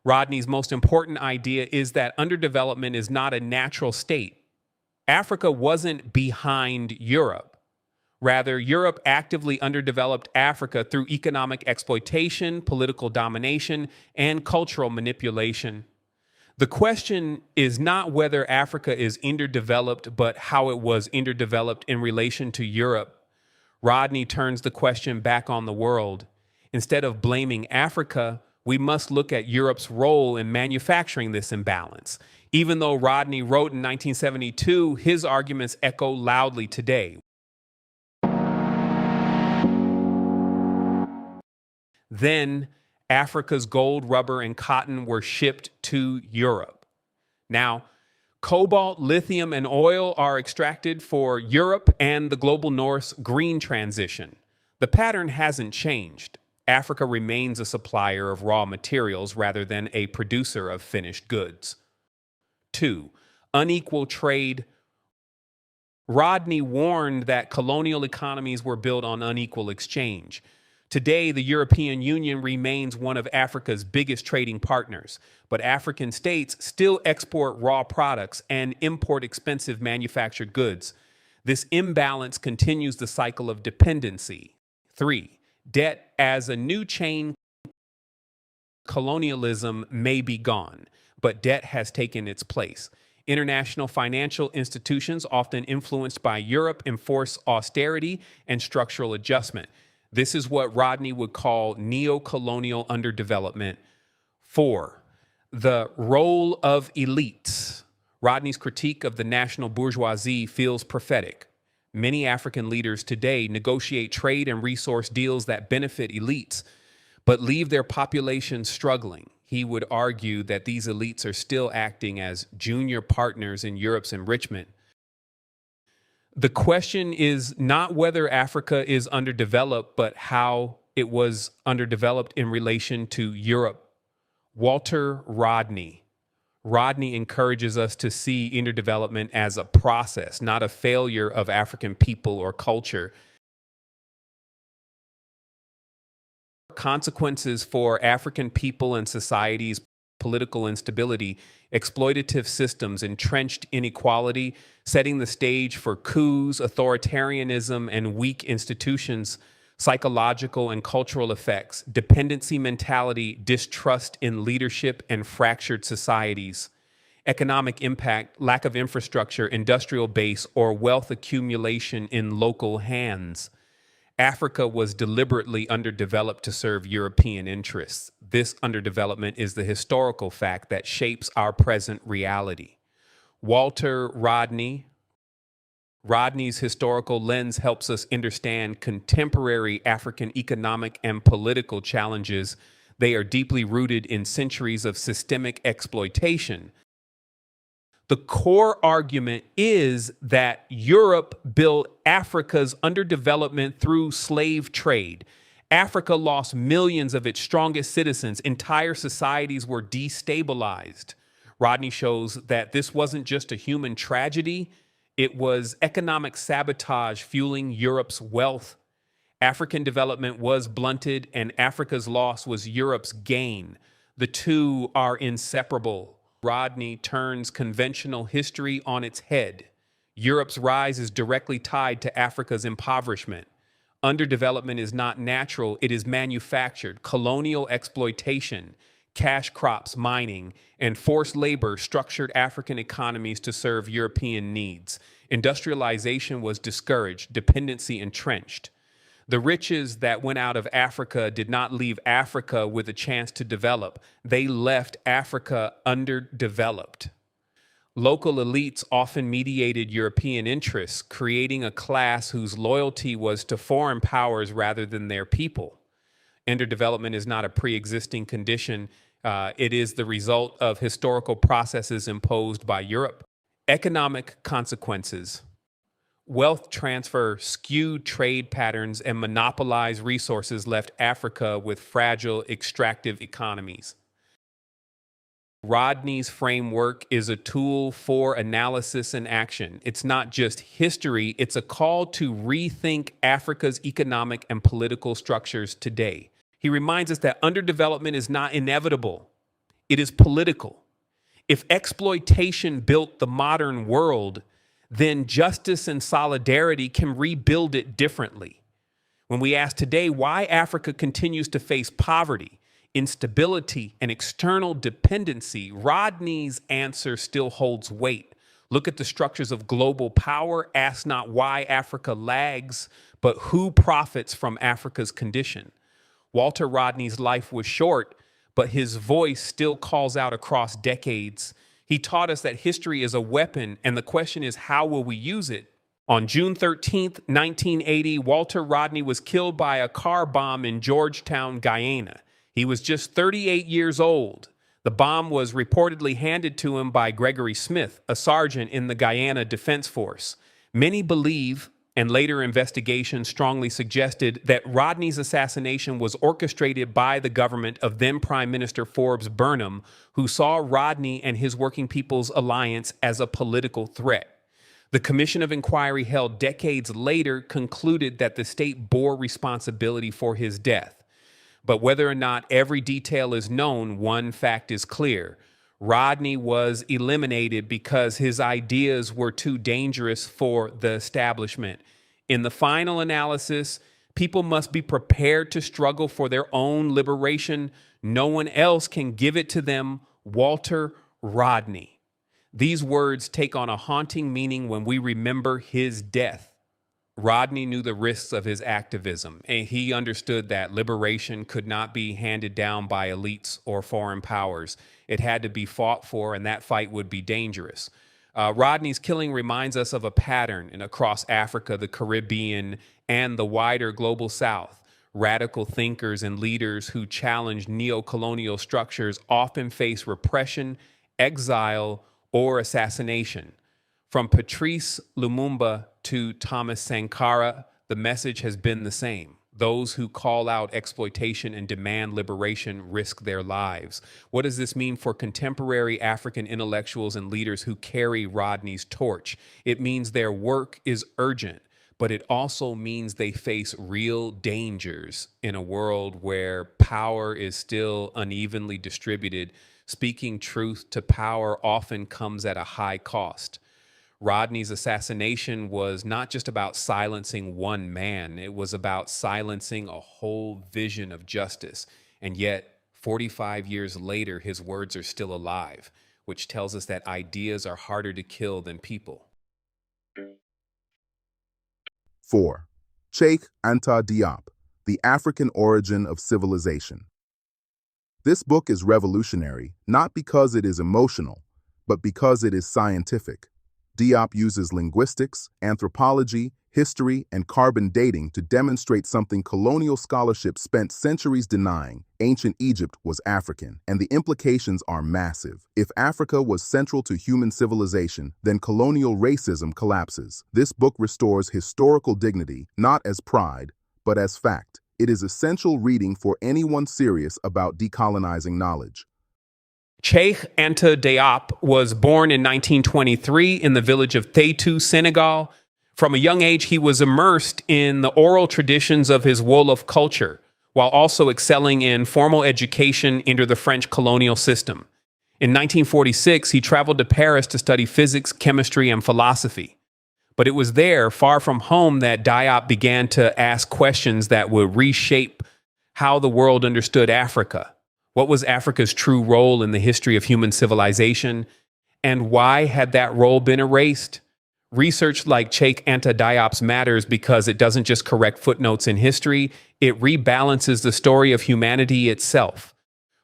Rodney's most important idea is that underdevelopment is not a natural state. Africa wasn't behind Europe. Rather, Europe actively underdeveloped Africa through economic exploitation, political domination, and cultural manipulation. The question is not whether Africa is underdeveloped, but how it was underdeveloped in relation to Europe. Rodney turns the question back on the world. Instead of blaming Africa, we must look at Europe's role in manufacturing this imbalance. Even though Rodney wrote in 1972, his arguments echo loudly today. Then, Africa's gold, rubber, and cotton were shipped to Europe. Now, cobalt, lithium, and oil are extracted for Europe and the global North's green transition. The pattern hasn't changed. Africa remains a supplier of raw materials rather than a producer of finished goods. 2. Unequal trade. Rodney warned that colonial economies were built on unequal exchange. Today, the European Union remains one of Africa's biggest trading partners, but African states still export raw products and import expensive manufactured goods. This imbalance continues the cycle of dependency. 3. Debt as a new chain. Colonialism may be gone, but debt has taken its place. International financial institutions, often influenced by Europe, enforce austerity and structural adjustment. This is what Rodney would call neocolonial underdevelopment. 4. The role of elites. Rodney's critique of the national bourgeoisie feels prophetic. Many African leaders today negotiate trade and resource deals that benefit elites, but leave their populations struggling. He would argue that these elites are still acting as junior partners in Europe's enrichment. The question is not whether Africa is underdeveloped, but how it was underdeveloped in relation to Europe. Walter Rodney. Rodney encourages us to see underdevelopment as a process, not a failure of African people or culture. Consequences for African people and societies: political instability, exploitative systems, entrenched inequality, setting the stage for coups, authoritarianism, and weak institutions, psychological and cultural effects, dependency mentality, distrust in leadership, and fractured societies, economic impact, lack of infrastructure, industrial base, or wealth accumulation in local hands. Africa was deliberately underdeveloped to serve European interests. This underdevelopment is the historical fact that shapes our present reality. Walter Rodney. Rodney's historical lens helps us understand contemporary African economic and political challenges. They are deeply rooted in centuries of systemic exploitation. The core argument is that Europe built Africa's underdevelopment through slave trade. Africa lost millions of its strongest citizens. Entire societies were destabilized. Rodney shows that this wasn't just a human tragedy, it was economic sabotage fueling Europe's wealth. African development was blunted, and Africa's loss was Europe's gain. The two are inseparable. Rodney turns conventional history on its head. Europe's rise is directly tied to Africa's impoverishment. Underdevelopment is not natural, it is manufactured. Colonial exploitation, cash crops mining, and forced labor structured African economies to serve European needs. Industrialization was discouraged, dependency entrenched. The riches that went out of Africa did not leave Africa with a chance to develop. They left Africa underdeveloped. Local elites often mediated European interests, creating a class whose loyalty was to foreign powers rather than their people. Underdevelopment is not a pre-existing condition. It is the result of historical processes imposed by Europe. Economic consequences. Wealth transfer, skewed trade patterns, and monopolized resources left Africa with fragile extractive economies. Rodney's framework is a tool for analysis and action. It's not just history, it's a call to rethink Africa's economic and political structures today. He reminds us that underdevelopment is not inevitable, it is political. If exploitation built the modern world, then justice and solidarity can rebuild it differently. When we ask today why Africa continues to face poverty, instability, and external dependency, Rodney's answer still holds weight. Look at the structures of global power. Ask not why Africa lags, but who profits from Africa's condition. Walter Rodney's life was short, but his voice still calls out across decades. He taught us that history is a weapon, and the question is, how will we use it? On June 13th, 1980, Walter Rodney was killed by a car bomb in Georgetown, Guyana. He was just 38 years old. The bomb was reportedly handed to him by Gregory Smith, a sergeant in the Guyana Defense Force. Many believe, and later investigations strongly suggested, that Rodney's assassination was orchestrated by the government of then Prime Minister Forbes Burnham, who saw Rodney and his Working People's Alliance as a political threat. The Commission of Inquiry held decades later concluded that the state bore responsibility for his death. But whether or not every detail is known, one fact is clear. Rodney was eliminated because his ideas were too dangerous for the establishment. In the final analysis, people must be prepared to struggle for their own liberation. No one else can give it to them. Walter Rodney. These words take on a haunting meaning when we remember his death. Rodney knew the risks of his activism, and he understood that liberation could not be handed down by elites or foreign powers. It had to be fought for, and that fight would be dangerous. Rodney's killing reminds us of a pattern across Africa, the Caribbean, and the wider global South. Radical thinkers and leaders who challenge neocolonial structures often face repression, exile, or assassination. From Patrice Lumumba to Thomas Sankara, the message has been the same. Those who call out exploitation and demand liberation risk their lives. What does this mean for contemporary African intellectuals and leaders who carry Rodney's torch? It means their work is urgent, but it also means they face real dangers in a world where power is still unevenly distributed. Speaking truth to power often comes at a high cost. Rodney's assassination was not just about silencing one man, it was about silencing a whole vision of justice. And yet, 45 years later, his words are still alive, which tells us that ideas are harder to kill than people. 4. Cheikh Anta Diop, The African Origin of Civilization. This book is revolutionary, not because it is emotional, but because it is scientific. Diop uses linguistics, anthropology, history, and carbon dating to demonstrate something colonial scholarship spent centuries denying: ancient Egypt was African, and the implications are massive. If Africa was central to human civilization, then colonial racism collapses. This book restores historical dignity, not as pride, but as fact. It is essential reading for anyone serious about decolonizing knowledge. Cheikh Anta Diop was born in 1923 in the village of Tetu, Senegal. From a young age, he was immersed in the oral traditions of his Wolof culture, while also excelling in formal education under the French colonial system. In 1946, he traveled to Paris to study physics, chemistry, and philosophy. But it was there, far from home, that Diop began to ask questions that would reshape how the world understood Africa. What was Africa's true role in the history of human civilization? And why had that role been erased? Research like Cheikh Anta Diop's matters because it doesn't just correct footnotes in history, it rebalances the story of humanity itself.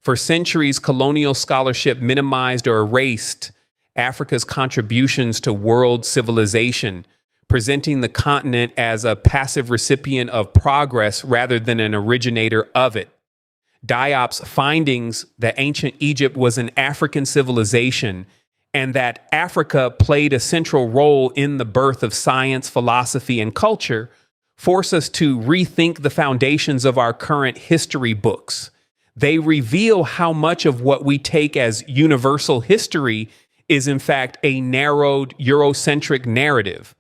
For centuries, colonial scholarship minimized or erased Africa's contributions to world civilization, presenting the continent as a passive recipient of progress rather than an originator of it. Diop's findings that ancient Egypt was an African civilization and that Africa played a central role in the birth of science, philosophy, and culture force us to rethink the foundations of our current history books. They reveal how much of what we take as universal history is in fact a narrowed Eurocentric narrative.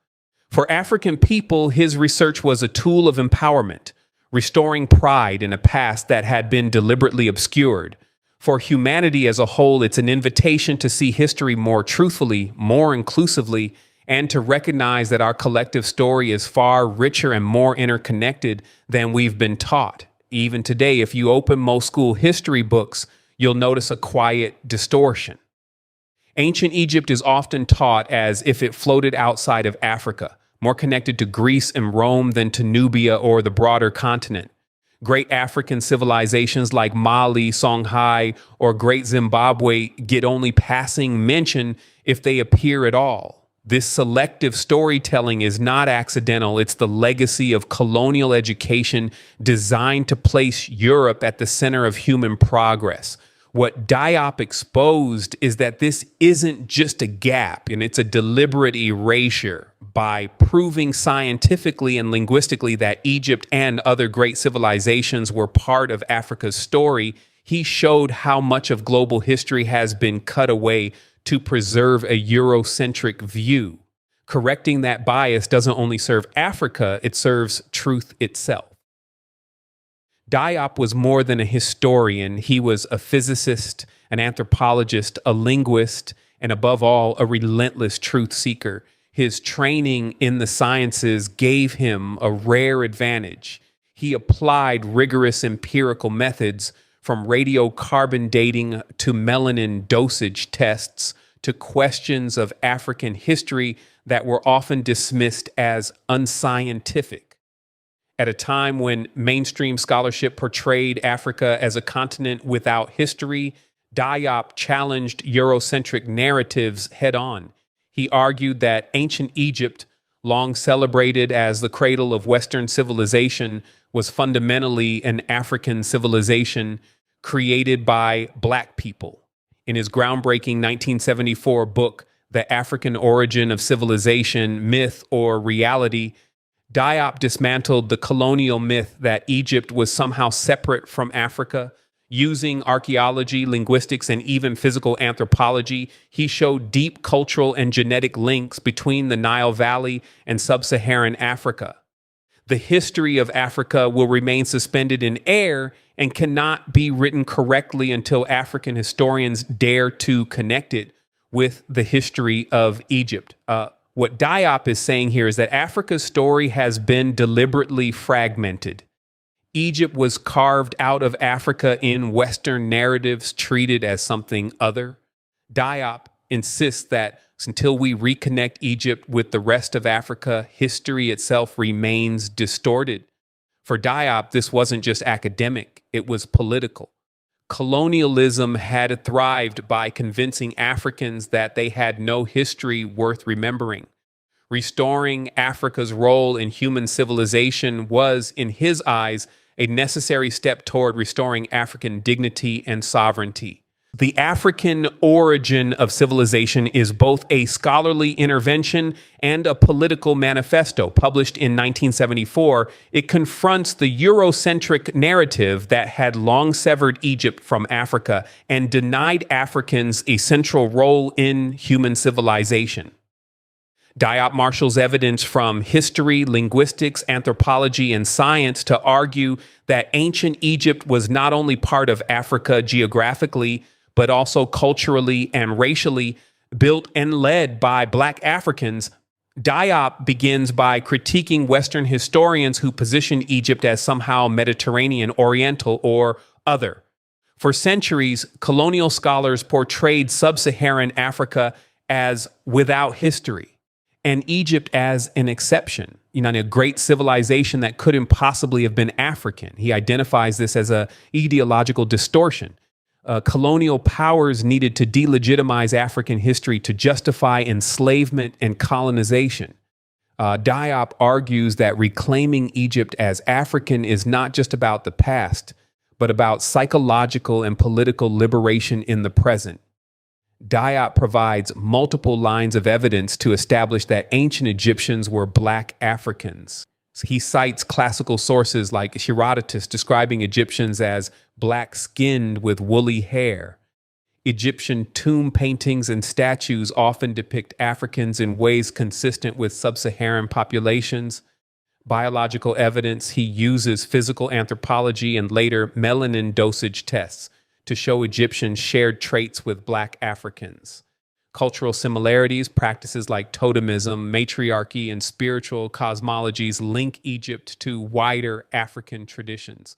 For African people, his research was a tool of empowerment, restoring pride in a past that had been deliberately obscured. For humanity as a whole, it's an invitation to see history more truthfully, more inclusively, and to recognize that our collective story is far richer and more interconnected than we've been taught. Even today, if you open most school history books, you'll notice a quiet distortion. Ancient Egypt is often taught as if it floated outside of Africa, more connected to Greece and Rome than to Nubia or the broader continent. Great African civilizations like Mali, Songhai, or Great Zimbabwe get only passing mention if they appear at all. This selective storytelling is not accidental. It's the legacy of colonial education designed to place Europe at the center of human progress. What Diop exposed is that this isn't just a gap, and it's a deliberate erasure. By proving scientifically and linguistically that Egypt and other great civilizations were part of Africa's story, he showed how much of global history has been cut away to preserve a Eurocentric view. Correcting that bias doesn't only serve Africa, it serves truth itself. Diop was more than a historian. He was a physicist, an anthropologist, a linguist, and above all, a relentless truth seeker. His training in the sciences gave him a rare advantage. He applied rigorous empirical methods from radiocarbon dating to melanin dosage tests to questions of African history that were often dismissed as unscientific. At a time when mainstream scholarship portrayed Africa as a continent without history, Diop challenged Eurocentric narratives head-on. He argued that ancient Egypt, long celebrated as the cradle of Western civilization, was fundamentally an African civilization created by Black people. In his groundbreaking 1974 book, The African Origin of Civilization, Myth or Reality, Diop dismantled the colonial myth that Egypt was somehow separate from Africa. Using archaeology, linguistics, and even physical anthropology, he showed deep cultural and genetic links between the Nile Valley and sub-Saharan Africa. The history of Africa will remain suspended in air and cannot be written correctly until African historians dare to connect it with the history of Egypt. What Diop is saying here is that Africa's story has been deliberately fragmented. Egypt was carved out of Africa in Western narratives, treated as something other. Diop insists that until we reconnect Egypt with the rest of Africa, history itself remains distorted. For Diop, this wasn't just academic, it was political. Colonialism had thrived by convincing Africans that they had no history worth remembering. Restoring Africa's role in human civilization was, in his eyes, a necessary step toward restoring African dignity and sovereignty. The African origin of civilization is both a scholarly intervention and a political manifesto. Published in 1974, it confronts the Eurocentric narrative that had long severed Egypt from Africa and denied Africans a central role in human civilization. Diop marshals evidence from history, linguistics, anthropology, and science to argue that ancient Egypt was not only part of Africa geographically, but also culturally and racially, built and led by Black Africans. Diop begins by critiquing Western historians who position Egypt as somehow Mediterranean, Oriental, or other. For centuries, colonial scholars portrayed sub-Saharan Africa as without history, and Egypt as an exception, a great civilization that couldn't possibly have been African. He identifies this as an ideological distortion. Colonial powers needed to delegitimize African history to justify enslavement and colonization. Diop argues that reclaiming Egypt as African is not just about the past, but about psychological and political liberation in the present. Diop provides multiple lines of evidence to establish that ancient Egyptians were Black Africans. He cites classical sources like Herodotus describing Egyptians as black-skinned with woolly hair. Egyptian tomb paintings and statues often depict Africans in ways consistent with sub-Saharan populations. Biological evidence, he uses physical anthropology and later melanin dosage tests to show Egyptians shared traits with Black Africans. Cultural similarities, practices like totemism, matriarchy, and spiritual cosmologies link Egypt to wider African traditions.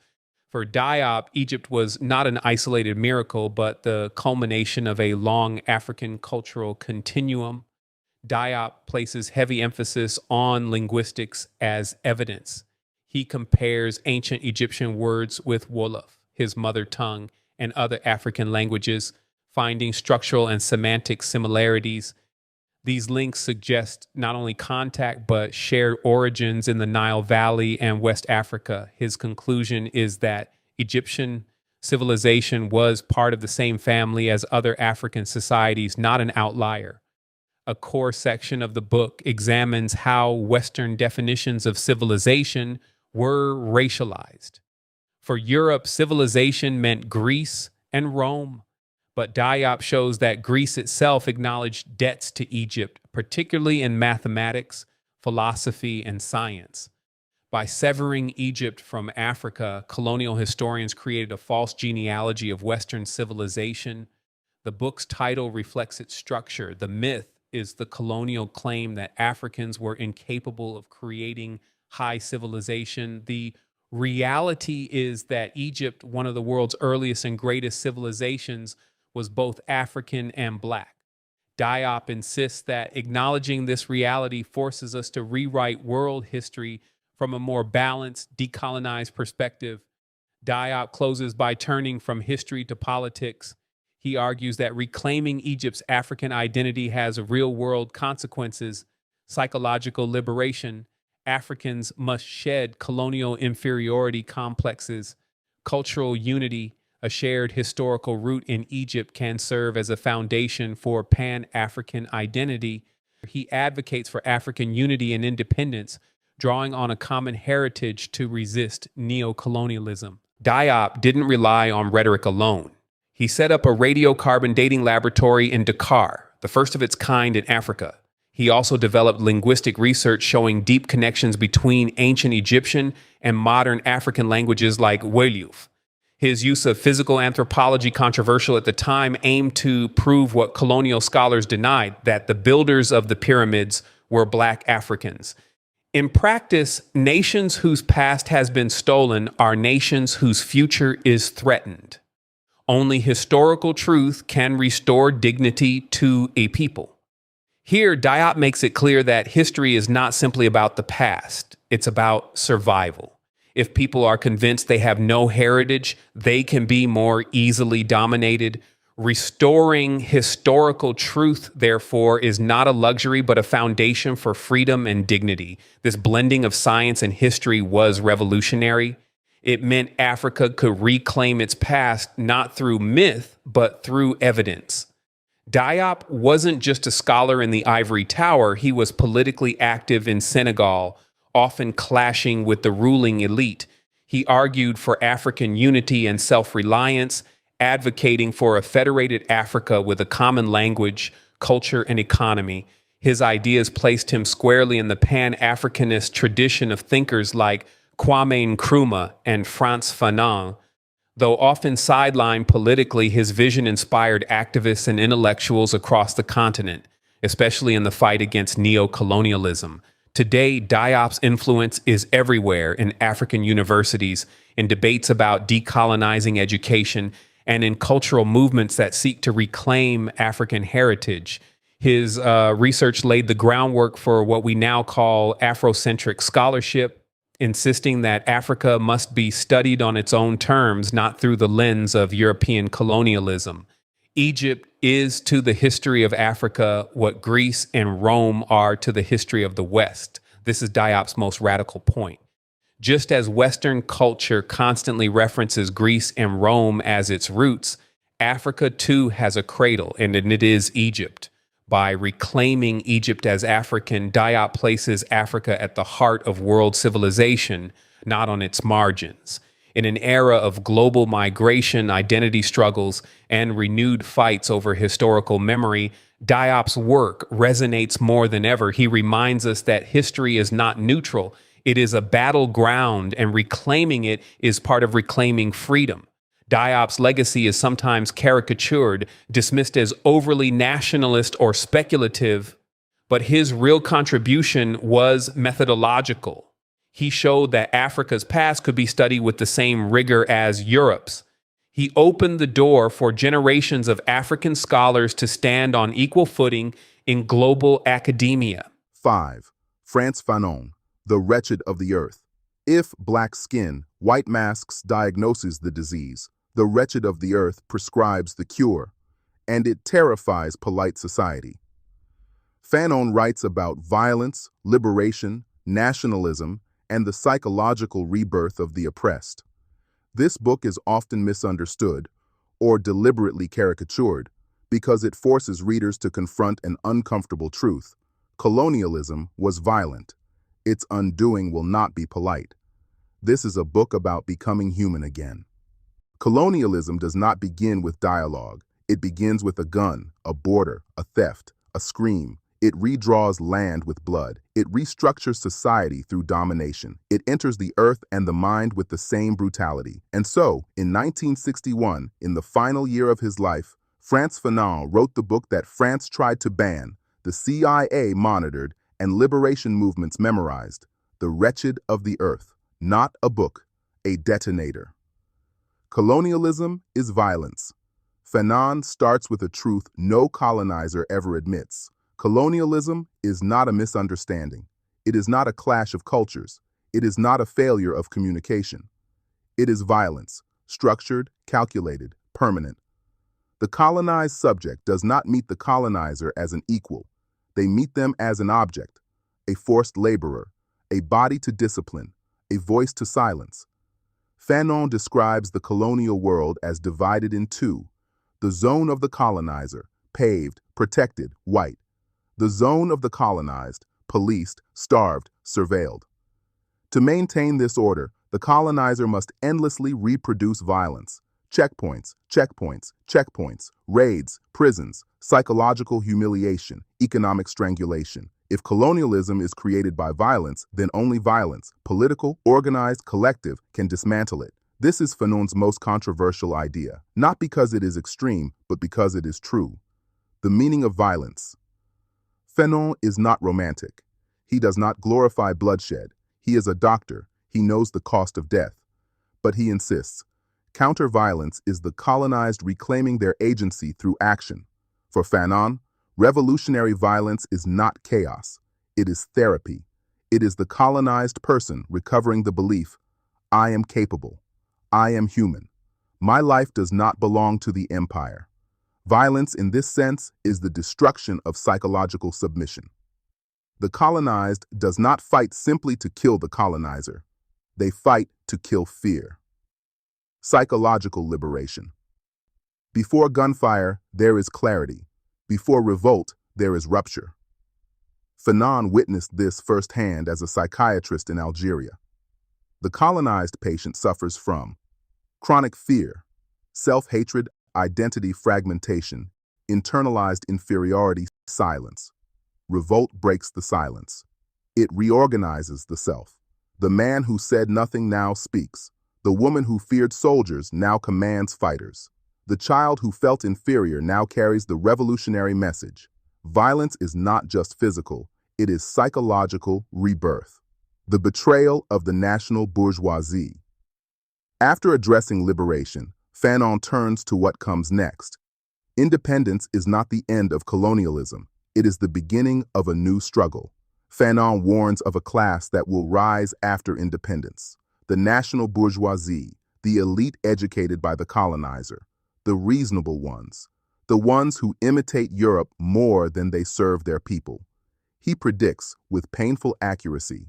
For Diop, Egypt was not an isolated miracle, but the culmination of a long African cultural continuum. Diop places heavy emphasis on linguistics as evidence. He compares ancient Egyptian words with Wolof, his mother tongue, and other African languages, finding structural and semantic similarities. These links suggest not only contact, but shared origins in the Nile Valley and West Africa. His conclusion is that Egyptian civilization was part of the same family as other African societies, not an outlier. A core section of the book examines how Western definitions of civilization were racialized. For Europe, civilization meant Greece and Rome, but Diop shows that Greece itself acknowledged debts to Egypt, particularly in mathematics, philosophy, and science. By severing Egypt from Africa, colonial historians created a false genealogy of Western civilization. The book's title reflects its structure. The myth is the colonial claim that Africans were incapable of creating high civilization. The reality is that Egypt, one of the world's earliest and greatest civilizations, was both African and Black. Diop insists that acknowledging this reality forces us to rewrite world history from a more balanced, decolonized perspective. Diop closes by turning from history to politics. He argues that reclaiming Egypt's African identity has real-world consequences, psychological liberation. Africans must shed colonial inferiority complexes. Cultural unity, a shared historical root in Egypt, can serve as a foundation for Pan-African identity. He advocates for African unity and independence, drawing on a common heritage to resist neocolonialism. Diop didn't rely on rhetoric alone. He set up a radiocarbon dating laboratory in Dakar, the first of its kind in Africa. He also developed linguistic research showing deep connections between ancient Egyptian and modern African languages like Wolof. His use of physical anthropology, controversial at the time, aimed to prove what colonial scholars denied, that the builders of the pyramids were Black Africans. In practice, nations whose past has been stolen are nations whose future is threatened. Only historical truth can restore dignity to a people. Here, Diop makes it clear that history is not simply about the past, it's about survival. If people are convinced they have no heritage, they can be more easily dominated. Restoring historical truth, therefore, is not a luxury, but a foundation for freedom and dignity. This blending of science and history was revolutionary. It meant Africa could reclaim its past not through myth, but through evidence. Diop wasn't just a scholar in the ivory tower, he was politically active in Senegal, often clashing with the ruling elite. He argued for African unity and self-reliance, advocating for a federated Africa with a common language, culture, and economy. His ideas placed him squarely in the Pan-Africanist tradition of thinkers like Kwame Nkrumah and Frantz Fanon. Though often sidelined politically, his vision inspired activists and intellectuals across the continent, especially in the fight against neocolonialism. Today, Diop's influence is everywhere in African universities, in debates about decolonizing education, and in cultural movements that seek to reclaim African heritage. His research laid the groundwork for what we now call Afrocentric scholarship, insisting that Africa must be studied on its own terms, not through the lens of European colonialism. Egypt is to the history of Africa what Greece and Rome are to the history of the West. This is Diop's most radical point. Just as Western culture constantly references Greece and Rome as its roots, Africa too has a cradle, and it is Egypt. By reclaiming Egypt as African, Diop places Africa at the heart of world civilization, not on its margins. In an era of global migration, identity struggles, and renewed fights over historical memory, Diop's work resonates more than ever. He reminds us that history is not neutral. It is a battleground, and reclaiming it is part of reclaiming freedom. Diop's legacy is sometimes caricatured, dismissed as overly nationalist or speculative, but his real contribution was methodological. He showed that Africa's past could be studied with the same rigor as Europe's. He opened the door for generations of African scholars to stand on equal footing in global academia. 5. Frantz Fanon, the wretched of the earth. If black skin, white masks diagnoses the disease, the wretched of the earth prescribes the cure, and it terrifies polite society. Fanon writes about violence, liberation, nationalism, and the psychological rebirth of the oppressed. This book is often misunderstood, or deliberately caricatured, because it forces readers to confront an uncomfortable truth. Colonialism was violent. Its undoing will not be polite. This is a book about becoming human again. Colonialism does not begin with dialogue. It begins with a gun, a border, a theft, a scream. It redraws land with blood. It restructures society through domination. It enters the earth and the mind with the same brutality. And so, in 1961, in the final year of his life, Frantz Fanon wrote the book that France tried to ban, the CIA monitored, and liberation movements memorized, The Wretched of the Earth. Not a book, a detonator. Colonialism is violence. Fanon starts with a truth no colonizer ever admits. Colonialism is not a misunderstanding. It is not a clash of cultures. It is not a failure of communication. It is violence, structured, calculated, permanent. The colonized subject does not meet the colonizer as an equal. They meet them as an object, a forced laborer, a body to discipline, a voice to silence. Fanon describes the colonial world as divided in two: the zone of the colonizer, paved, protected, white; the zone of the colonized, policed, starved, surveilled. To maintain this order, the colonizer must endlessly reproduce violence. Checkpoints, checkpoints, checkpoints, raids, prisons, psychological humiliation, economic strangulation. If colonialism is created by violence, then only violence, political, organized, collective, can dismantle it. This is Fanon's most controversial idea, not because it is extreme, but because it is true. The meaning of violence. Fanon is not romantic. He does not glorify bloodshed. He is a doctor. He knows the cost of death. But he insists, counter-violence is the colonized reclaiming their agency through action. For Fanon, revolutionary violence is not chaos. It is therapy. It is the colonized person recovering the belief, I am capable. I am human. My life does not belong to the empire. Violence in this sense is the destruction of psychological submission. The colonized does not fight simply to kill the colonizer. They fight to kill fear. Psychological liberation. Before gunfire, there is clarity. Before revolt, there is rupture. Fanon witnessed this firsthand as a psychiatrist in Algeria. The colonized patient suffers from chronic fear, self-hatred, identity fragmentation, internalized inferiority, silence. Revolt breaks the silence. It reorganizes the self. The man who said nothing now speaks. The woman who feared soldiers now commands fighters. The child who felt inferior now carries the revolutionary message. Violence is not just physical, it is psychological rebirth. The betrayal of the national bourgeoisie. After addressing liberation, Fanon turns to what comes next. Independence is not the end of colonialism, it is the beginning of a new struggle. Fanon warns of a class that will rise after independence. The national bourgeoisie, the elite educated by the colonizer, the reasonable ones, the ones who imitate Europe more than they serve their people. He predicts, with painful accuracy,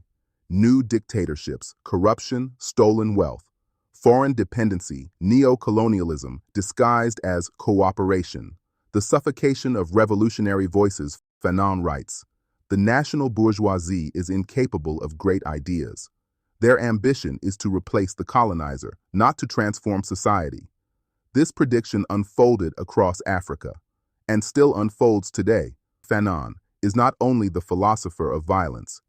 new dictatorships, corruption, stolen wealth, foreign dependency, neocolonialism disguised as cooperation, the suffocation of revolutionary voices. Fanon writes, the national bourgeoisie is incapable of great ideas. Their ambition is to replace the colonizer, not to transform society. This prediction unfolded across Africa, and still unfolds today. Fanon is not only the philosopher of violence,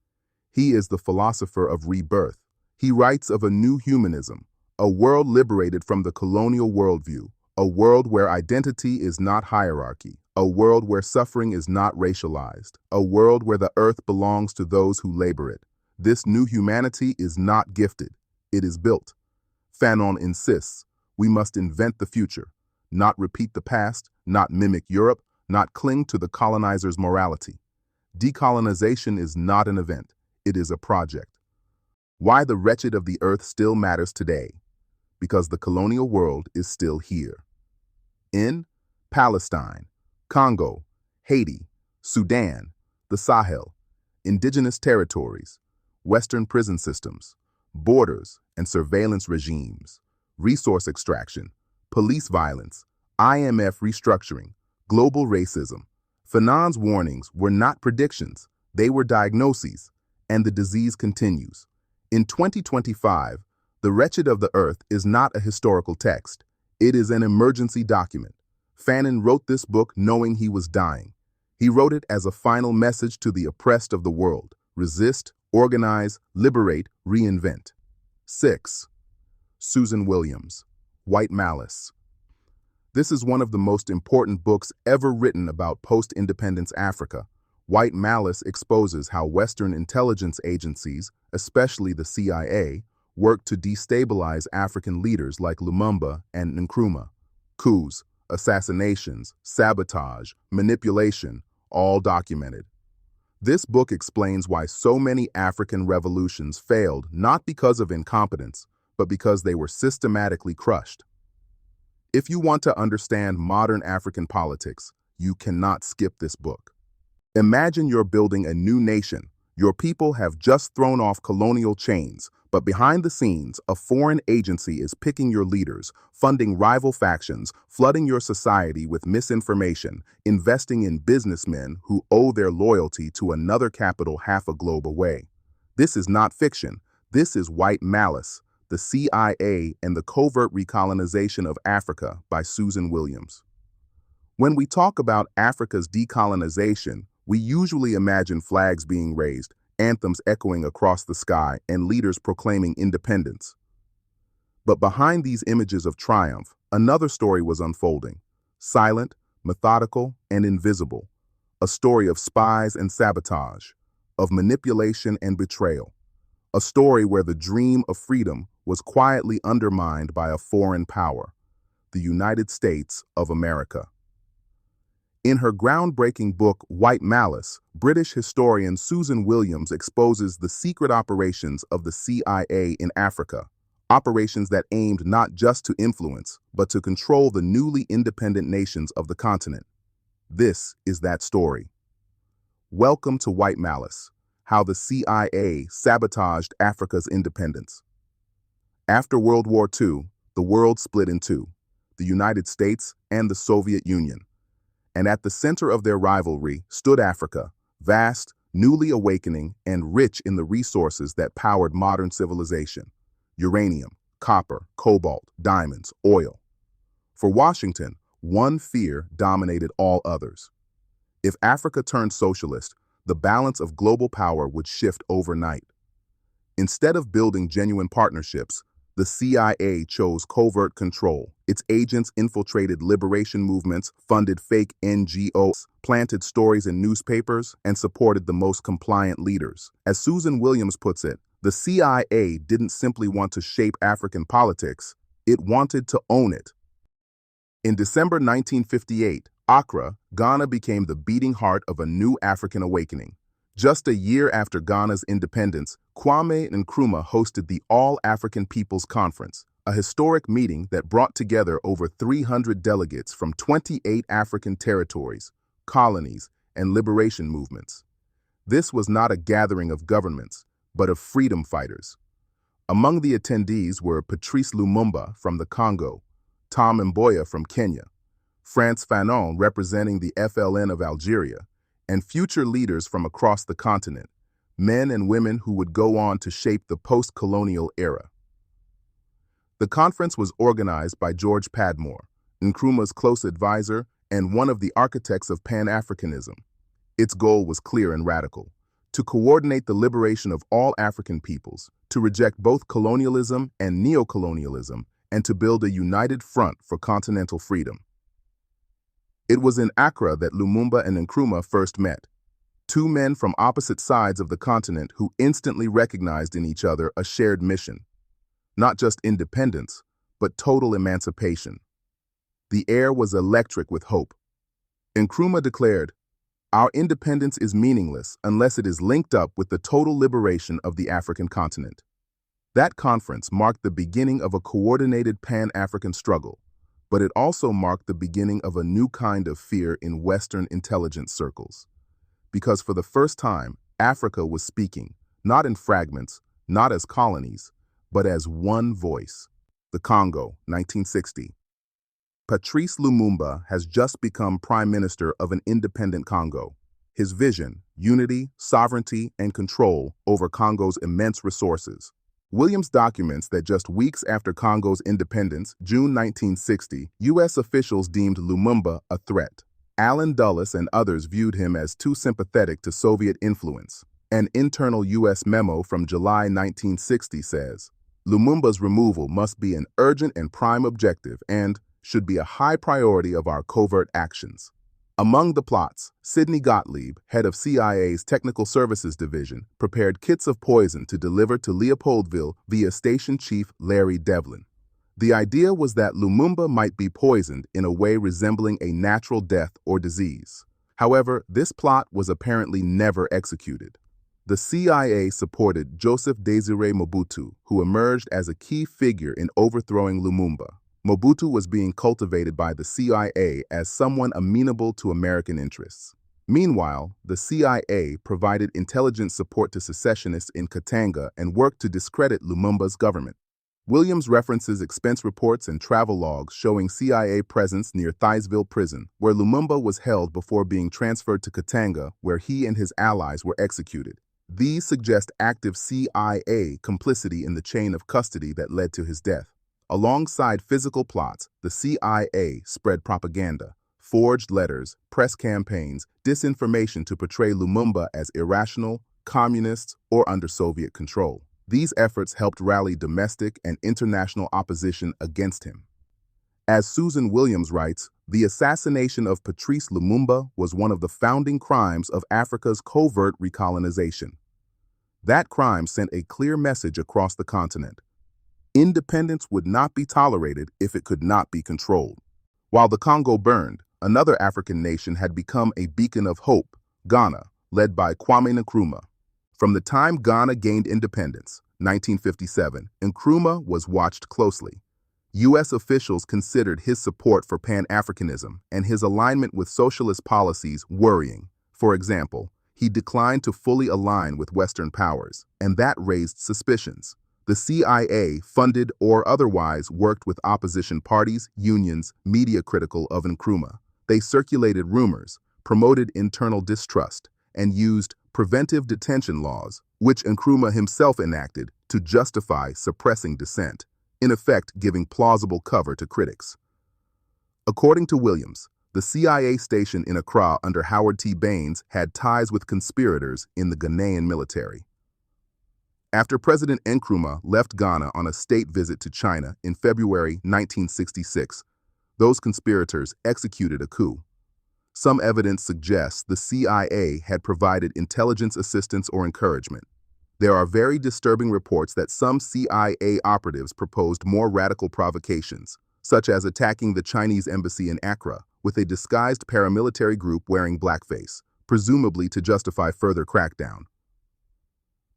he is the philosopher of rebirth. He writes of a new humanism, a world liberated from the colonial worldview, a world where identity is not hierarchy, a world where suffering is not racialized, a world where the earth belongs to those who labor it. This new humanity is not gifted, it is built. Fanon insists, we must invent the future, not repeat the past, not mimic Europe, not cling to the colonizer's morality. Decolonization is not an event, it is a project. Why the wretched of the earth still matters today? Because the colonial world is still here. In Palestine, Congo, Haiti, Sudan, the Sahel, indigenous territories, Western prison systems, borders and surveillance regimes, resource extraction, police violence, IMF restructuring, global racism. Fanon's warnings were not predictions, they were diagnoses, and the disease continues. In 2025, The Wretched of the Earth is not a historical text, it is an emergency document. Fanon wrote this book knowing he was dying. He wrote it as a final message to the oppressed of the world. Resist, organize, liberate, reinvent. 6. Susan Williams, White Malice. This is one of the most important books ever written about post-independence Africa. White Malice exposes how Western intelligence agencies, especially the CIA, worked to destabilize African leaders like Lumumba and Nkrumah. Coups, assassinations, sabotage, manipulation, all documented. This book explains why so many African revolutions failed not because of incompetence, but because they were systematically crushed. If you want to understand modern African politics, you cannot skip this book. Imagine you're building a new nation. Your people have just thrown off colonial chains, but behind the scenes, a foreign agency is picking your leaders, funding rival factions, flooding your society with misinformation, investing in businessmen who owe their loyalty to another capital half a globe away. This is not fiction. This is White Malice, the CIA and the Covert Recolonization of Africa by Susan Williams. When we talk about Africa's decolonization, we usually imagine flags being raised, anthems echoing across the sky, and leaders proclaiming independence. But behind these images of triumph, another story was unfolding. Silent, methodical, and invisible. A story of spies and sabotage, of manipulation and betrayal. A story where the dream of freedom was quietly undermined by a foreign power, the United States of America. In her groundbreaking book, White Malice, British historian Susan Williams exposes the secret operations of the CIA in Africa, operations that aimed not just to influence, but to control the newly independent nations of the continent. This is that story. Welcome to White Malice, how the CIA sabotaged Africa's independence. After World War II, the world split in two, the United States and the Soviet Union. And at the center of their rivalry stood Africa, vast, newly awakening, and rich in the resources that powered modern civilization: uranium, copper, cobalt, diamonds, oil. For Washington, one fear dominated all others. If Africa turned socialist, the balance of global power would shift overnight. Instead of building genuine partnerships, the CIA chose covert control. Its agents infiltrated liberation movements, funded fake NGOs, planted stories in newspapers, and supported the most compliant leaders. As Susan Williams puts it, the CIA didn't simply want to shape African politics, it wanted to own it. In December 1958, Accra, Ghana became the beating heart of a new African awakening. Just a year after Ghana's independence, Kwame Nkrumah hosted the All-African Peoples Conference, a historic meeting that brought together over 300 delegates from 28 African territories, colonies, and liberation movements. This was not a gathering of governments, but of freedom fighters. Among the attendees were Patrice Lumumba from the Congo, Tom Mboya from Kenya, Frantz Fanon representing the FLN of Algeria, and future leaders from across the continent, men and women who would go on to shape the post-colonial era. The conference was organized by George Padmore, Nkrumah's close advisor and one of the architects of Pan-Africanism. Its goal was clear and radical: to coordinate the liberation of all African peoples, to reject both colonialism and neocolonialism, and to build a united front for continental freedom. It was in Accra that Lumumba and Nkrumah first met, two men from opposite sides of the continent who instantly recognized in each other a shared mission: not just independence, but total emancipation. The air was electric with hope. Nkrumah declared, "Our independence is meaningless unless it is linked up with the total liberation of the African continent." That conference marked the beginning of a coordinated Pan-African struggle, but it also marked the beginning of a new kind of fear in Western intelligence circles. Because for the first time, Africa was speaking, not in fragments, not as colonies, but as one voice. The Congo, 1960. Patrice Lumumba has just become Prime Minister of an independent Congo. His vision: unity, sovereignty, and control over Congo's immense resources. Williams documents that just weeks after Congo's independence, June 1960, U.S. officials deemed Lumumba a threat. Allen Dulles and others viewed him as too sympathetic to Soviet influence. An internal U.S. memo from July 1960 says, "Lumumba's removal must be an urgent and prime objective and should be a high priority of our covert actions." Among the plots, Sidney Gottlieb, head of CIA's Technical Services Division, prepared kits of poison to deliver to Leopoldville via Station Chief Larry Devlin. The idea was that Lumumba might be poisoned in a way resembling a natural death or disease. However, this plot was apparently never executed. The CIA supported Joseph Désiré Mobutu, who emerged as a key figure in overthrowing Lumumba. Mobutu was being cultivated by the CIA as someone amenable to American interests. Meanwhile, the CIA provided intelligence support to secessionists in Katanga and worked to discredit Lumumba's government. Williams references expense reports and travel logs showing CIA presence near Thysville Prison, where Lumumba was held before being transferred to Katanga, where he and his allies were executed. These suggest active CIA complicity in the chain of custody that led to his death. Alongside physical plots, the CIA spread propaganda, forged letters, press campaigns, disinformation to portray Lumumba as irrational, communist, or under Soviet control. These efforts helped rally domestic and international opposition against him. As Susan Williams writes, the assassination of Patrice Lumumba was one of the founding crimes of Africa's covert recolonization. That crime sent a clear message across the continent. Independence would not be tolerated if it could not be controlled. While the Congo burned, another African nation had become a beacon of hope: Ghana, led by Kwame Nkrumah. From the time Ghana gained independence, 1957, Nkrumah was watched closely. U.S. officials considered his support for Pan-Africanism and his alignment with socialist policies worrying. For example, he declined to fully align with Western powers, and that raised suspicions. The CIA funded or otherwise worked with opposition parties, unions, media critical of Nkrumah. They circulated rumors, promoted internal distrust, and used preventive detention laws, which Nkrumah himself enacted to justify suppressing dissent, in effect giving plausible cover to critics. According to Williams, the CIA station in Accra under Howard T. Baines had ties with conspirators in the Ghanaian military. After President Nkrumah left Ghana on a state visit to China in February 1966, those conspirators executed a coup. Some evidence suggests the CIA had provided intelligence assistance or encouragement. There are very disturbing reports that some CIA operatives proposed more radical provocations, such as attacking the Chinese embassy in Accra with a disguised paramilitary group wearing blackface, presumably to justify further crackdown.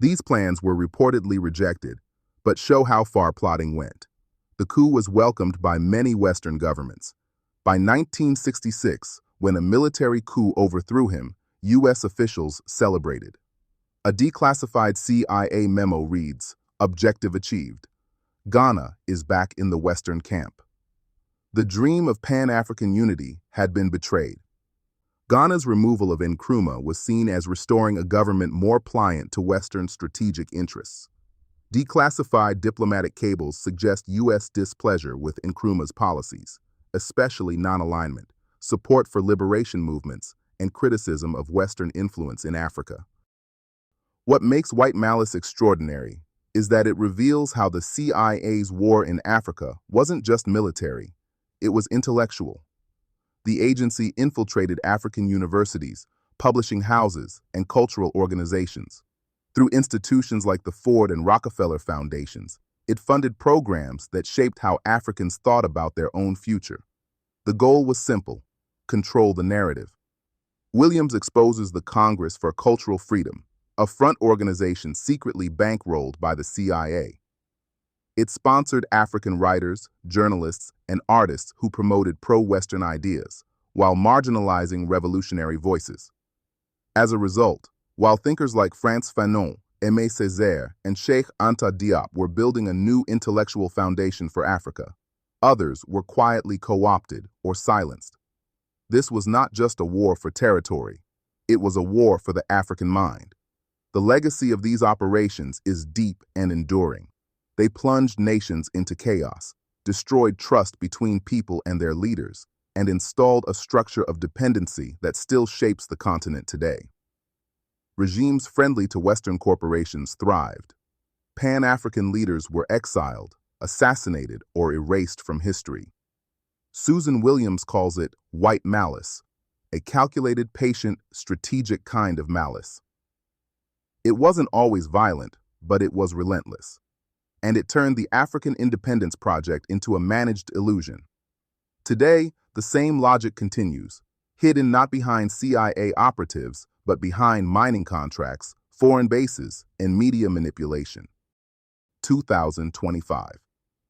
These plans were reportedly rejected, but show how far plotting went. The coup was welcomed by many Western governments. By 1966, when a military coup overthrew him, U.S. officials celebrated. A declassified CIA memo reads, "Objective achieved. Ghana is back in the Western camp." The dream of Pan-African unity had been betrayed. Ghana's removal of Nkrumah was seen as restoring a government more pliant to Western strategic interests. Declassified diplomatic cables suggest U.S. displeasure with Nkrumah's policies, especially non-alignment, support for liberation movements, and criticism of Western influence in Africa. What makes White Malice extraordinary is that it reveals how the CIA's war in Africa wasn't just military, it was intellectual. The agency infiltrated African universities, publishing houses, and cultural organizations. Through institutions like the Ford and Rockefeller Foundations, it funded programs that shaped how Africans thought about their own future. The goal was simple: control the narrative. Williams exposes the Congress for Cultural Freedom, a front organization secretly bankrolled by the CIA. It sponsored African writers, journalists, and artists who promoted pro-Western ideas, while marginalizing revolutionary voices. As a result, while thinkers like Frantz Fanon, Aimé Césaire, and Cheikh Anta Diop were building a new intellectual foundation for Africa, others were quietly co-opted or silenced. This was not just a war for territory, it was a war for the African mind. The legacy of these operations is deep and enduring. They plunged nations into chaos, destroyed trust between people and their leaders, and installed a structure of dependency that still shapes the continent today. Regimes friendly to Western corporations thrived. Pan-African leaders were exiled, assassinated, or erased from history. Susan Williams calls it white malice, a calculated, patient, strategic kind of malice. It wasn't always violent, but it was relentless. And it turned the African Independence Project into a managed illusion. Today, the same logic continues, hidden not behind CIA operatives, but behind mining contracts, foreign bases, and media manipulation. 2025.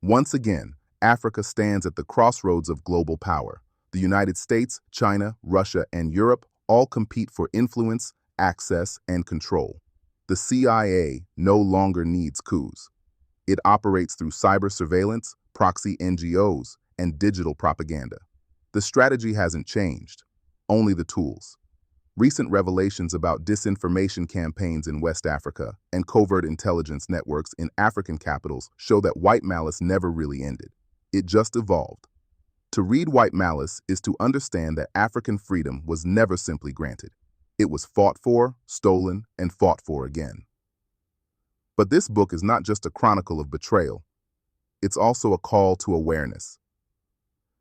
Once again, Africa stands at the crossroads of global power. The United States, China, Russia, and Europe all compete for influence, access, and control. The CIA no longer needs coups. It operates through cyber surveillance, proxy NGOs, and digital propaganda. The strategy hasn't changed, only the tools. Recent revelations about disinformation campaigns in West Africa and covert intelligence networks in African capitals show that white malice never really ended. It just evolved. To read White Malice is to understand that African freedom was never simply granted. It was fought for, stolen, and fought for again. But this book is not just a chronicle of betrayal. It's also a call to awareness.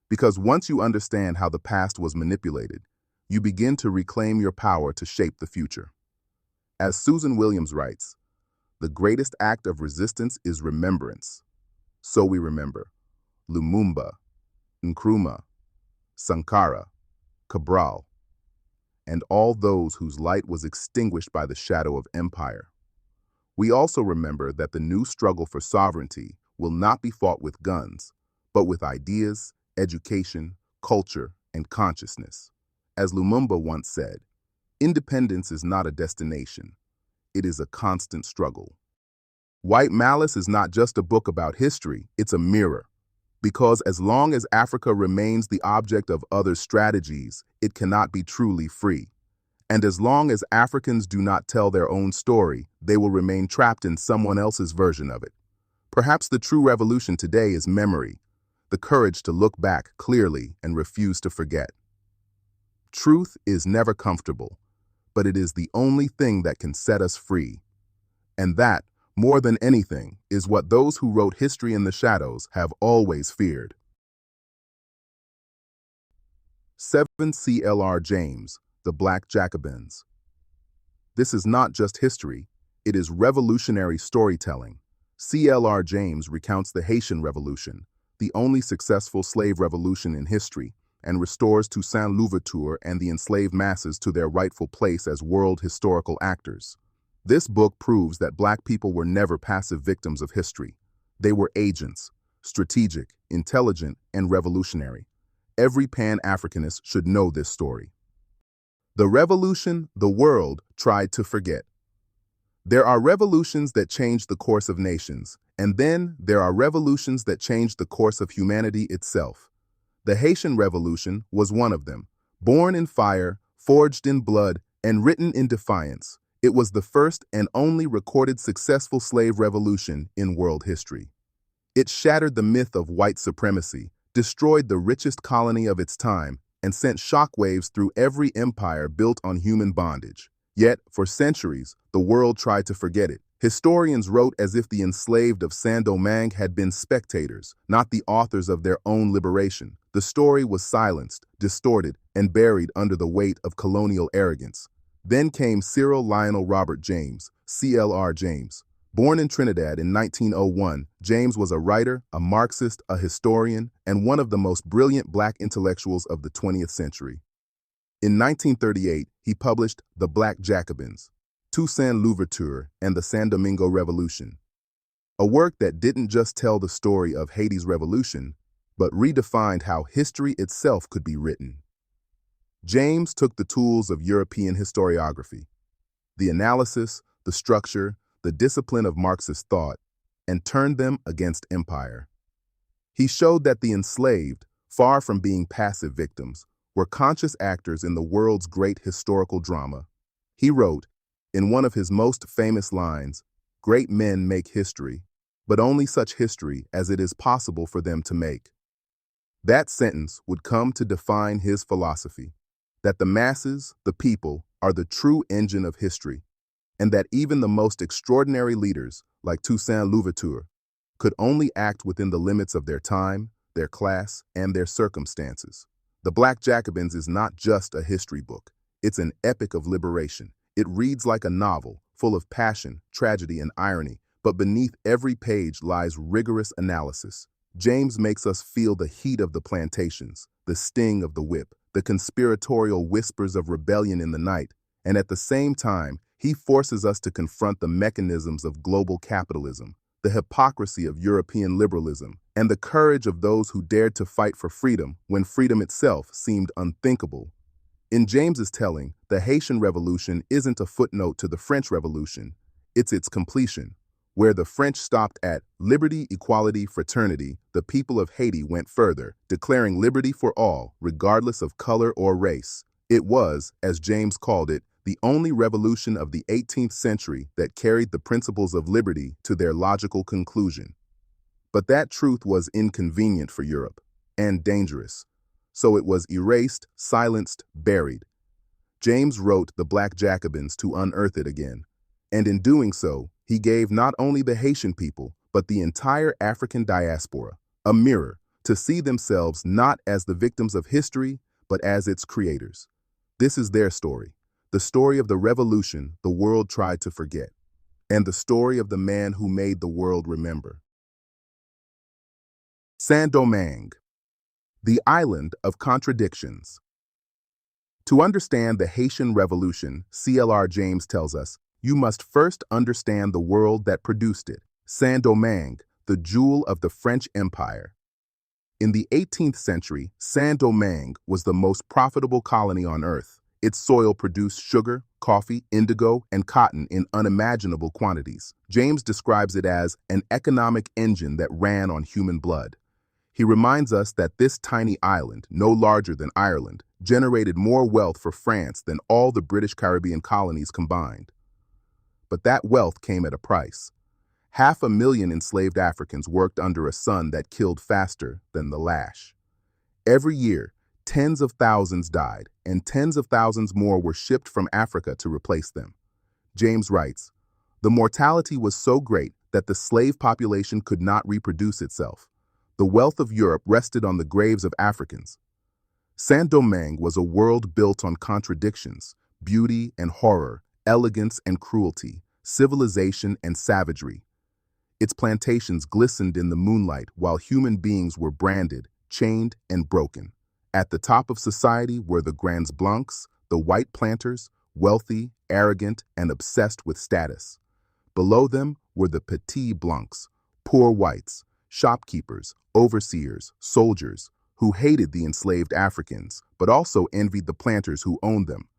Because once you understand how the past was manipulated, you begin to reclaim your power to shape the future. As Susan Williams writes, the greatest act of resistance is remembrance. So we remember Lumumba, Nkrumah, Sankara, Cabral, and all those whose light was extinguished by the shadow of empire. We also remember that the new struggle for sovereignty will not be fought with guns, but with ideas, education, culture, and consciousness. As Lumumba once said, independence is not a destination, it is a constant struggle. White Malice is not just a book about history, it's a mirror. Because as long as Africa remains the object of other strategies, it cannot be truly free. And as long as Africans do not tell their own story, they will remain trapped in someone else's version of it. Perhaps the true revolution today is memory, the courage to look back clearly and refuse to forget. Truth is never comfortable, but it is the only thing that can set us free. And that, more than anything, is what those who wrote history in the shadows have always feared. 7. C.L.R. James, The Black Jacobins. This is not just history, it is revolutionary storytelling. C.L.R. James recounts the Haitian Revolution, the only successful slave revolution in history, and restores Toussaint Louverture and the enslaved masses to their rightful place as world historical actors. This book proves that Black people were never passive victims of history. They were agents, strategic, intelligent, and revolutionary. Every Pan-Africanist should know this story. The revolution the world tried to forget. There are revolutions that change the course of nations, and then there are revolutions that change the course of humanity itself. The Haitian Revolution was one of them. Born in fire, forged in blood, and written in defiance, it was the first and only recorded successful slave revolution in world history. It shattered the myth of white supremacy, destroyed the richest colony of its time, and sent shockwaves through every empire built on human bondage. Yet, for centuries, the world tried to forget it. Historians wrote as if the enslaved of Saint-Domingue had been spectators, not the authors of their own liberation. The story was silenced, distorted, and buried under the weight of colonial arrogance. Then came Cyril Lionel Robert James, C.L.R. James. Born in Trinidad in 1901, James was a writer, a Marxist, a historian, and one of the most brilliant Black intellectuals of the 20th century. In 1938, he published The Black Jacobins, Toussaint Louverture and the San Domingo Revolution, a work that didn't just tell the story of Haiti's revolution, but redefined how history itself could be written. James took the tools of European historiography, the analysis, the structure, the discipline of Marxist thought, and turned them against empire. He showed that the enslaved, far from being passive victims, were conscious actors in the world's great historical drama. He wrote, in one of his most famous lines, "Great men make history, but only such history as it is possible for them to make." That sentence would come to define his philosophy, that the masses, the people, are the true engine of history, and that even the most extraordinary leaders, like Toussaint Louverture, could only act within the limits of their time, their class, and their circumstances. The Black Jacobins is not just a history book, it's an epic of liberation. It reads like a novel, full of passion, tragedy, and irony, but beneath every page lies rigorous analysis. James makes us feel the heat of the plantations, the sting of the whip, the conspiratorial whispers of rebellion in the night, and at the same time, he forces us to confront the mechanisms of global capitalism, the hypocrisy of European liberalism, and the courage of those who dared to fight for freedom when freedom itself seemed unthinkable. In James's telling, the Haitian Revolution isn't a footnote to the French Revolution, it's its completion. Where the French stopped at liberty, equality, fraternity, the people of Haiti went further, declaring liberty for all, regardless of color or race. It was, as James called it, the only revolution of the 18th century that carried the principles of liberty to their logical conclusion. But that truth was inconvenient for Europe, and dangerous. So it was erased, silenced, buried. James wrote The Black Jacobins to unearth it again, and in doing so, he gave not only the Haitian people, but the entire African diaspora a mirror to see themselves not as the victims of history, but as its creators. This is their story, the story of the revolution the world tried to forget, and the story of the man who made the world remember. Saint-Domingue, the island of contradictions. To understand the Haitian Revolution, C.L.R. James tells us, you must first understand the world that produced it. Saint-Domingue, the jewel of the French Empire. In the 18th century, Saint-Domingue was the most profitable colony on earth. Its soil produced sugar, coffee, indigo, and cotton in unimaginable quantities. James describes it as an economic engine that ran on human blood. He reminds us that this tiny island, no larger than Ireland, generated more wealth for France than all the British Caribbean colonies combined. But that wealth came at a price. 500,000 enslaved Africans worked under a sun that killed faster than the lash. Every year, tens of thousands died, and tens of thousands more were shipped from Africa to replace them. James writes, "The mortality was so great that the slave population could not reproduce itself. The wealth of Europe rested on the graves of Africans." Saint-Domingue was a world built on contradictions, beauty and horror, elegance and cruelty, civilization and savagery. Its plantations glistened in the moonlight while human beings were branded, chained, and broken. At the top of society were the Grands Blancs, the white planters, wealthy, arrogant, and obsessed with status. Below them were the Petits Blancs, poor whites, shopkeepers, overseers, soldiers, who hated the enslaved Africans, but also envied the planters who owned them.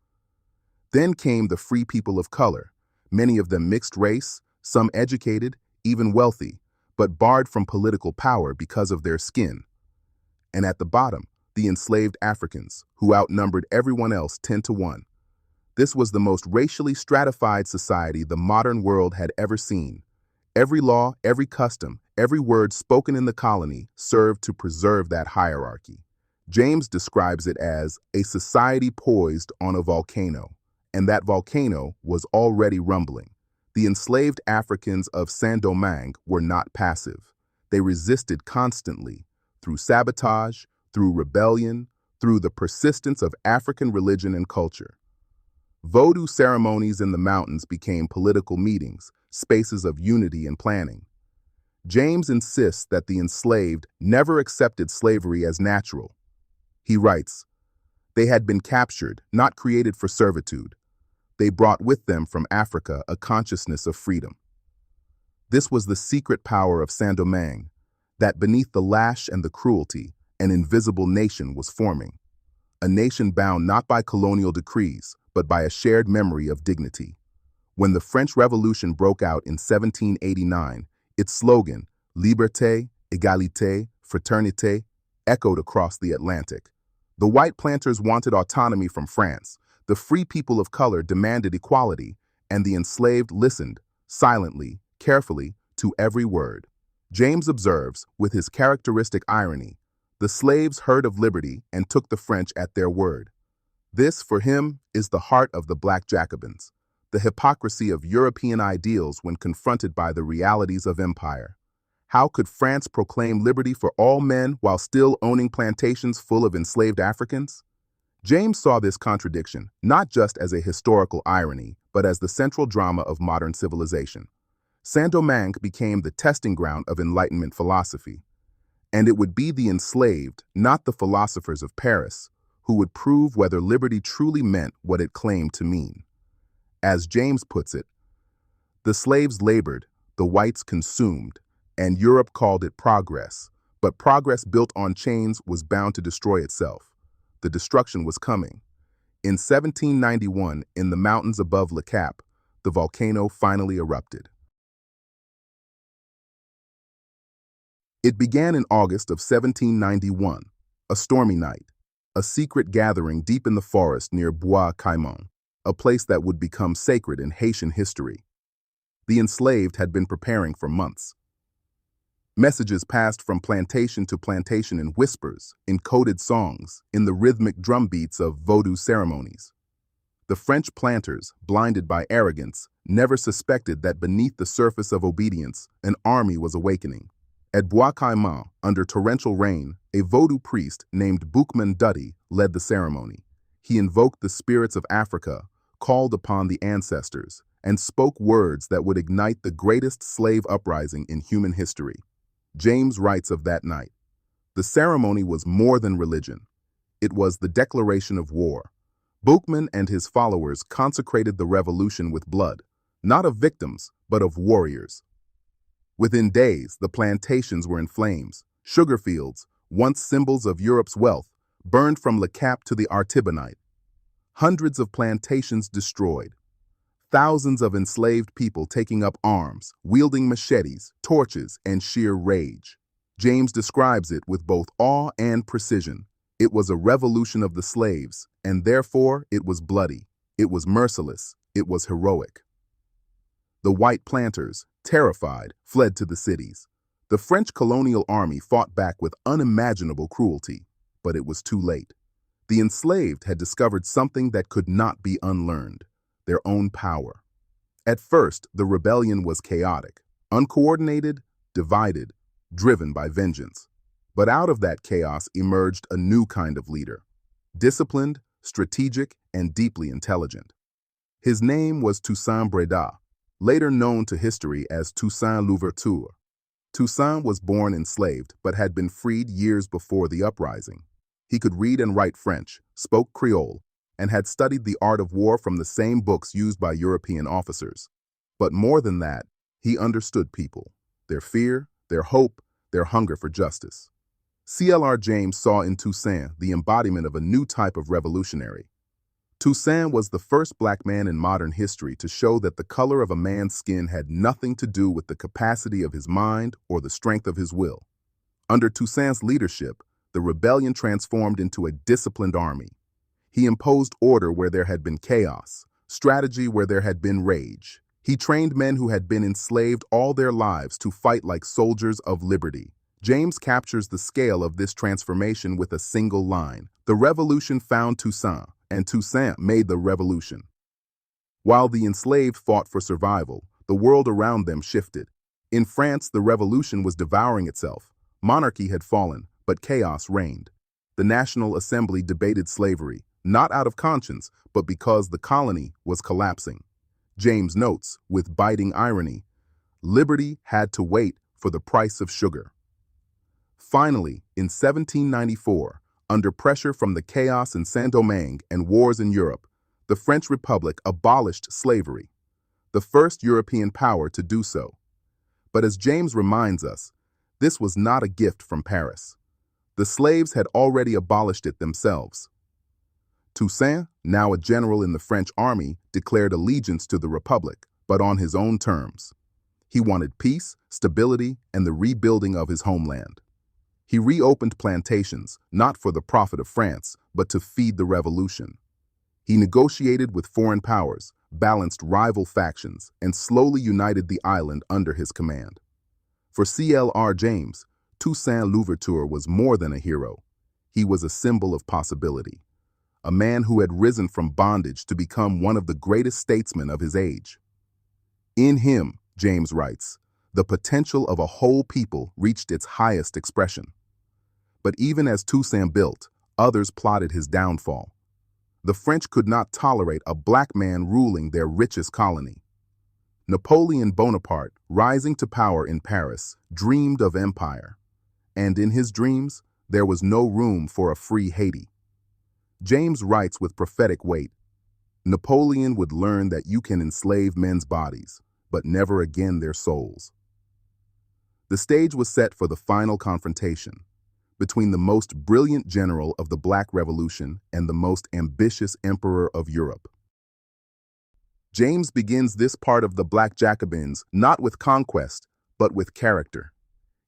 Then came the free people of color, many of them mixed race, some educated, even wealthy, but barred from political power because of their skin. And at the bottom, the enslaved Africans, who outnumbered everyone else 10 to 1. This was the most racially stratified society the modern world had ever seen. Every law, every custom, every word spoken in the colony served to preserve that hierarchy. James describes it as a society poised on a volcano, and that volcano was already rumbling. The enslaved Africans of Saint-Domingue were not passive. They resisted constantly, through sabotage, through rebellion, through the persistence of African religion and culture. Vodou ceremonies in the mountains became political meetings, spaces of unity and planning. James insists that the enslaved never accepted slavery as natural. He writes, "They had been captured, not created for servitude. They brought with them from Africa a consciousness of freedom." This was the secret power of Saint-Domingue, that beneath the lash and the cruelty, an invisible nation was forming. A nation bound not by colonial decrees, but by a shared memory of dignity. When the French Revolution broke out in 1789, its slogan, Liberté, Égalité, Fraternité, echoed across the Atlantic. The white planters wanted autonomy from France, the free people of color demanded equality, and the enslaved listened, silently, carefully, to every word. James observes, with his characteristic irony, the slaves heard of liberty and took the French at their word. This, for him, is the heart of the Black Jacobins, the hypocrisy of European ideals when confronted by the realities of empire. How could France proclaim liberty for all men while still owning plantations full of enslaved Africans? James saw this contradiction not just as a historical irony, but as the central drama of modern civilization. Saint-Domingue became the testing ground of Enlightenment philosophy, and it would be the enslaved, not the philosophers of Paris, who would prove whether liberty truly meant what it claimed to mean. As James puts it, the slaves labored, the whites consumed, and Europe called it progress, but progress built on chains was bound to destroy itself. The destruction was coming. In 1791, in the mountains above Le Cap, the volcano finally erupted. It began in August of 1791, a stormy night, a secret gathering deep in the forest near Bois Caimon, a place that would become sacred in Haitian history. The enslaved had been preparing for months. Messages passed from plantation to plantation in whispers, in coded songs, in the rhythmic drumbeats of Vodou ceremonies. The French planters, blinded by arrogance, never suspected that beneath the surface of obedience, an army was awakening. At Bois Caimon, under torrential rain, a Vodou priest named Boukman Dutty led the ceremony. He invoked the spirits of Africa, called upon the ancestors, and spoke words that would ignite the greatest slave uprising in human history. James writes of that night, "The ceremony was more than religion. It was the declaration of war. Boukman and his followers consecrated the revolution with blood, not of victims, but of warriors." Within days, the plantations were in flames. Sugar fields, once symbols of Europe's wealth, burned from Le Cap to the Artibonite. hundreds of plantations destroyed, thousands of enslaved people taking up arms, wielding machetes, torches, and sheer rage. James describes it with both awe and precision. It was a revolution of the slaves, and therefore it was bloody, it was merciless, it was heroic. The white planters, terrified, fled to the cities. The French colonial army fought back with unimaginable cruelty, but it was too late. The enslaved had discovered something that could not be unlearned: their own power. At first, the rebellion was chaotic, uncoordinated, divided, driven by vengeance. But out of that chaos emerged a new kind of leader, disciplined, strategic, and deeply intelligent. His name was Toussaint Breda, later known to history as Toussaint Louverture. Toussaint was born enslaved but had been freed years before the uprising. He could read and write French, spoke Creole, and had studied the art of war from the same books used by European officers. But more than that, he understood people, their fear, their hope, their hunger for justice. C.L.R. James saw in Toussaint the embodiment of a new type of revolutionary. Toussaint was the first black man in modern history to show that the color of a man's skin had nothing to do with the capacity of his mind or the strength of his will. Under Toussaint's leadership, the rebellion transformed into a disciplined army. He imposed order where there had been chaos, strategy where there had been rage. He trained men who had been enslaved all their lives to fight like soldiers of liberty. James captures the scale of this transformation with a single line: "The revolution found Toussaint, and Toussaint made the revolution." While the enslaved fought for survival, the world around them shifted. In France, the revolution was devouring itself. Monarchy had fallen, but chaos reigned. The National Assembly debated slavery, not out of conscience, but because the colony was collapsing. James notes, with biting irony, liberty had to wait for the price of sugar. Finally, in 1794, under pressure from the chaos in Saint-Domingue and wars in Europe, the French Republic abolished slavery, the first European power to do so. But as James reminds us, this was not a gift from Paris. The slaves had already abolished it themselves. Toussaint, now a general in the French army, declared allegiance to the Republic, but on his own terms. He wanted peace, stability, and the rebuilding of his homeland. He reopened plantations, not for the profit of France, but to feed the revolution. He negotiated with foreign powers, balanced rival factions, and slowly united the island under his command. For C.L.R. James, Toussaint Louverture was more than a hero. He was a symbol of possibility, a man who had risen from bondage to become one of the greatest statesmen of his age. In him, James writes, the potential of a whole people reached its highest expression. But even as Toussaint built, others plotted his downfall. The French could not tolerate a black man ruling their richest colony. Napoleon Bonaparte, rising to power in Paris, dreamed of empire. And in his dreams, there was no room for a free Haiti. James writes with prophetic weight, Napoleon would learn that you can enslave men's bodies, but never again their souls. The stage was set for the final confrontation between the most brilliant general of the Black Revolution and the most ambitious emperor of Europe. James begins this part of the Black Jacobins not with conquest, but with character.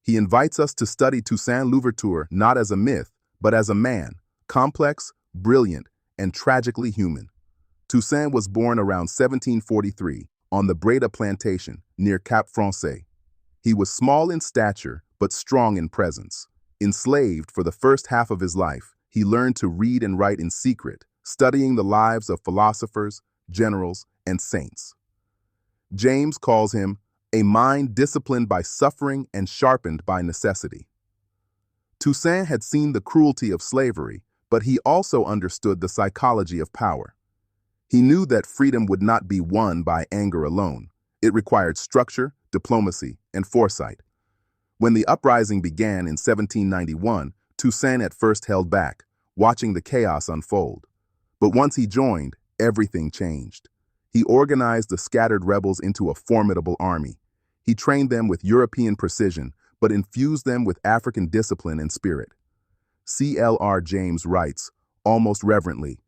He invites us to study Toussaint Louverture not as a myth, but as a man, complex, brilliant, and tragically human. Toussaint was born around 1743 on the Breda plantation near Cap Français. He was small in stature, but strong in presence. Enslaved for the first half of his life, he learned to read and write in secret, studying the lives of philosophers, generals, and saints. James calls him a mind disciplined by suffering and sharpened by necessity. Toussaint had seen the cruelty of slavery, but he also understood the psychology of power. He knew that freedom would not be won by anger alone. It required structure, diplomacy, and foresight. When the uprising began in 1791, Toussaint at first held back, watching the chaos unfold. But once he joined, everything changed. He organized the scattered rebels into a formidable army. He trained them with European precision, but infused them with African discipline and spirit. C.L.R. James writes, almost reverently,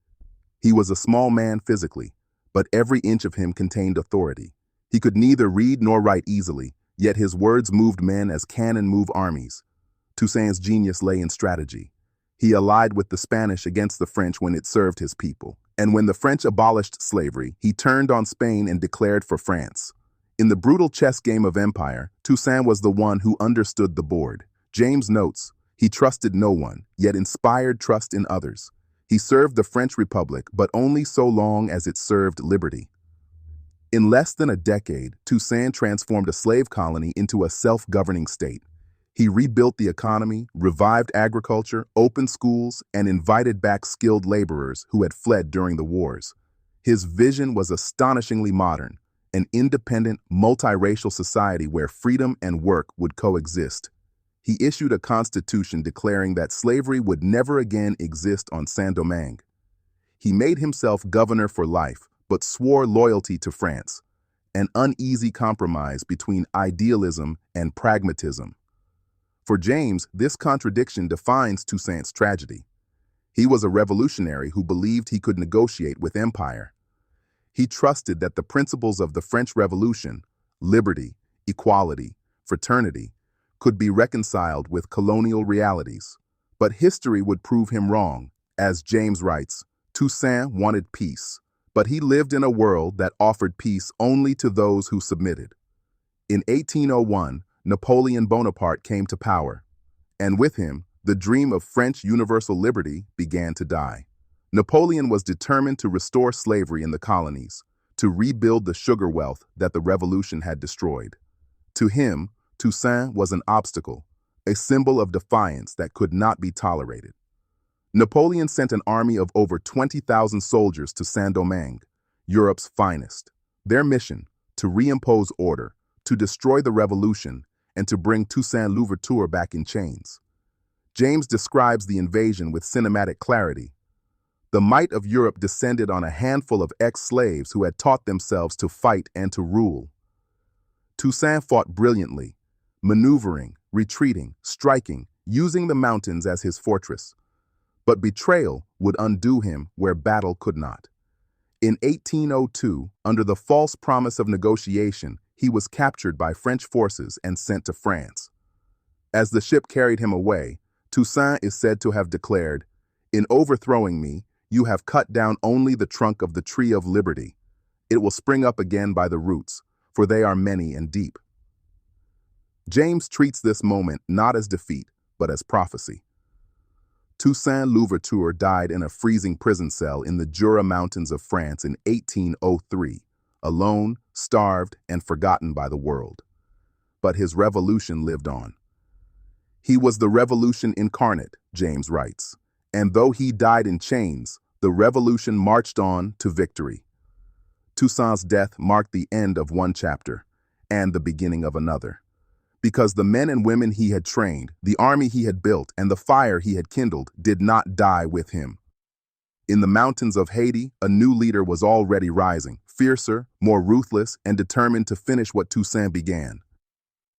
He was a small man physically, but every inch of him contained authority. He could neither read nor write easily, yet his words moved men as cannon move armies. Toussaint's genius lay in strategy. He allied with the Spanish against the French when it served his people. And when the French abolished slavery, he turned on Spain and declared for France. In the brutal chess game of empire, Toussaint was the one who understood the board. James notes, he trusted no one, yet inspired trust in others. He served the French Republic, but only so long as it served liberty. In less than a decade, Toussaint transformed a slave colony into a self-governing state. He rebuilt the economy, revived agriculture, opened schools, and invited back skilled laborers who had fled during the wars. His vision was astonishingly modern, an independent, multiracial society where freedom and work would coexist. He issued a constitution declaring that slavery would never again exist on Saint-Domingue. He made himself governor for life, but swore loyalty to France, an uneasy compromise between idealism and pragmatism. For James, this contradiction defines Toussaint's tragedy. He was a revolutionary who believed he could negotiate with empire. He trusted that the principles of the French Revolution, liberty, equality, fraternity, could be reconciled with colonial realities. But history would prove him wrong. As James writes, Toussaint wanted peace, but he lived in a world that offered peace only to those who submitted. In 1801, Napoleon Bonaparte came to power, and with him, the dream of French universal liberty began to die. Napoleon was determined to restore slavery in the colonies, to rebuild the sugar wealth that the revolution had destroyed. To him, Toussaint was an obstacle, a symbol of defiance that could not be tolerated. Napoleon sent an army of over 20,000 soldiers to Saint-Domingue, Europe's finest. Their mission, to reimpose order, to destroy the revolution, and to bring Toussaint Louverture back in chains. James describes the invasion with cinematic clarity. The might of Europe descended on a handful of ex-slaves who had taught themselves to fight and to rule. Toussaint fought brilliantly, maneuvering, retreating, striking, using the mountains as his fortress. But betrayal would undo him where battle could not. In 1802, under the false promise of negotiation, he was captured by French forces and sent to France. As the ship carried him away, Toussaint is said to have declared, "In overthrowing me, you have cut down only the trunk of the tree of liberty. It will spring up again by the roots, for they are many and deep." James treats this moment not as defeat, but as prophecy. Toussaint Louverture died in a freezing prison cell in the Jura Mountains of France in 1803, alone, starved, and forgotten by the world. But his revolution lived on. He was the revolution incarnate, James writes, and though he died in chains, the revolution marched on to victory. Toussaint's death marked the end of one chapter and the beginning of another. Because the men and women he had trained, the army he had built, and the fire he had kindled did not die with him. In the mountains of Haiti, a new leader was already rising, fiercer, more ruthless, and determined to finish what Toussaint began.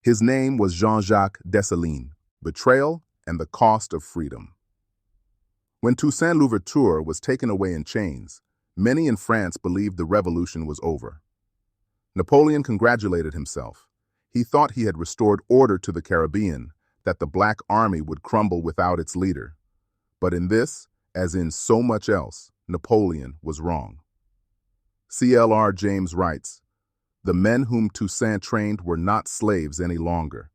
His name was Jean-Jacques Dessalines, betrayal and the cost of freedom. When Toussaint Louverture was taken away in chains, many in France believed the revolution was over. Napoleon congratulated himself. He thought he had restored order to the Caribbean, that the Black Army would crumble without its leader. But in this, as in so much else, Napoleon was wrong. C.L.R. James writes, "The men whom Toussaint trained were not slaves any longer.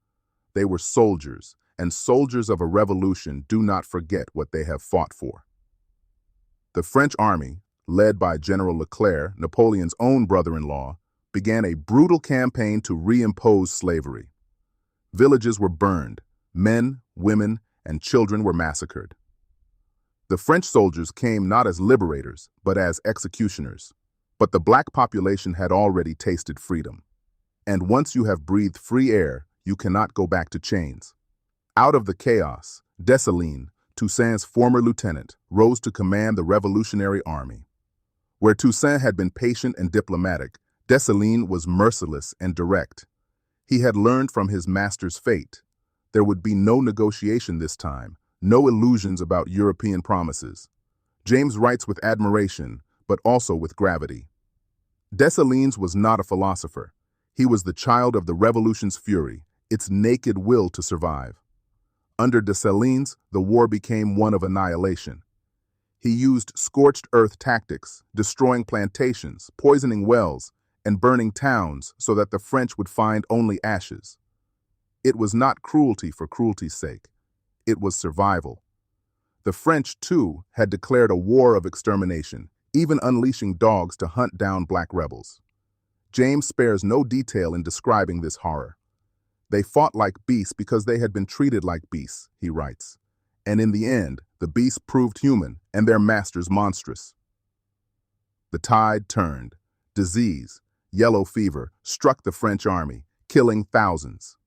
They were soldiers, and soldiers of a revolution do not forget what they have fought for." The French army, led by General Leclerc, Napoleon's own brother-in-law, began a brutal campaign to reimpose slavery. Villages were burned, men, women, and children were massacred. The French soldiers came not as liberators, but as executioners. But the black population had already tasted freedom. And once you have breathed free air, you cannot go back to chains. Out of the chaos, Dessalines, Toussaint's former lieutenant, rose to command the revolutionary army. Where Toussaint had been patient and diplomatic, Dessalines was merciless and direct. He had learned from his master's fate. There would be no negotiation this time, no illusions about European promises. James writes with admiration, but also with gravity. Dessalines was not a philosopher. He was the child of the revolution's fury, its naked will to survive. Under Dessalines, the war became one of annihilation. He used scorched earth tactics, destroying plantations, poisoning wells, and burning towns so that the French would find only ashes. It was not cruelty for cruelty's sake. It was survival. The French, too, had declared a war of extermination, even unleashing dogs to hunt down black rebels. James spares no detail in describing this horror. They fought like beasts because they had been treated like beasts, he writes. And in the end, the beasts proved human and their masters monstrous. The tide turned. Disease, yellow fever, struck the French army, killing thousands.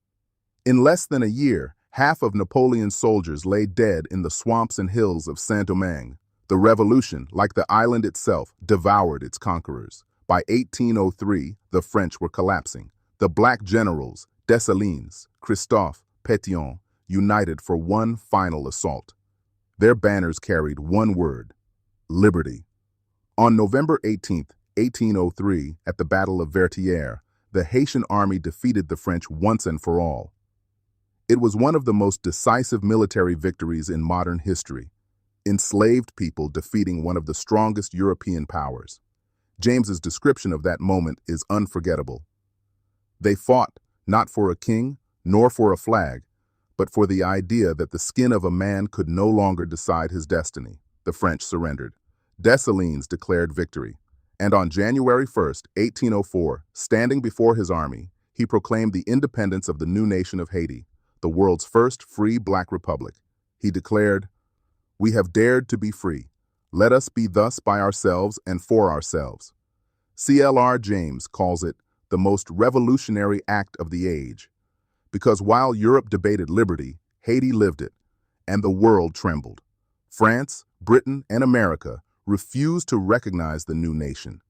In less than a year, half of Napoleon's soldiers lay dead in the swamps and hills of Saint-Domingue. The revolution, like the island itself, devoured its conquerors. By 1803, the French were collapsing. The black generals, Dessalines, Christophe, Pétion, united for one final assault. Their banners carried one word: liberty. On November 18, 1803, at the Battle of Vertières, the Haitian army defeated the French once and for all. It was one of the most decisive military victories in modern history. Enslaved people defeating one of the strongest European powers. James's description of that moment is unforgettable. They fought not for a king, nor for a flag, but for the idea that the skin of a man could no longer decide his destiny. The French surrendered. Dessalines declared victory. And on January 1st, 1804, standing before his army, he proclaimed the independence of the new nation of Haiti, the world's first free black republic. He declared, "We have dared to be free. Let us be thus by ourselves and for ourselves." C.L.R. James calls it the most revolutionary act of the age, because while Europe debated liberty, Haiti lived it, and the world trembled. France, Britain, and America refused to recognize the new nation.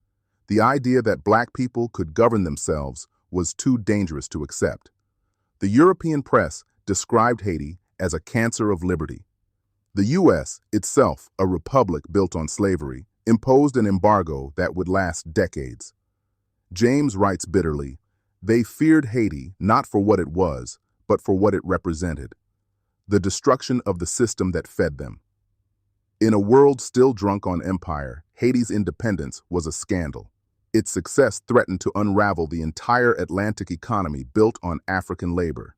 The idea that black people could govern themselves was too dangerous to accept. The European press described Haiti as a cancer of liberty. The U.S., itself a republic built on slavery, imposed an embargo that would last decades. James writes bitterly, "They feared Haiti not for what it was, but for what it represented, the destruction of the system that fed them." In a world still drunk on empire, Haiti's independence was a scandal. Its success threatened to unravel the entire Atlantic economy built on African labor.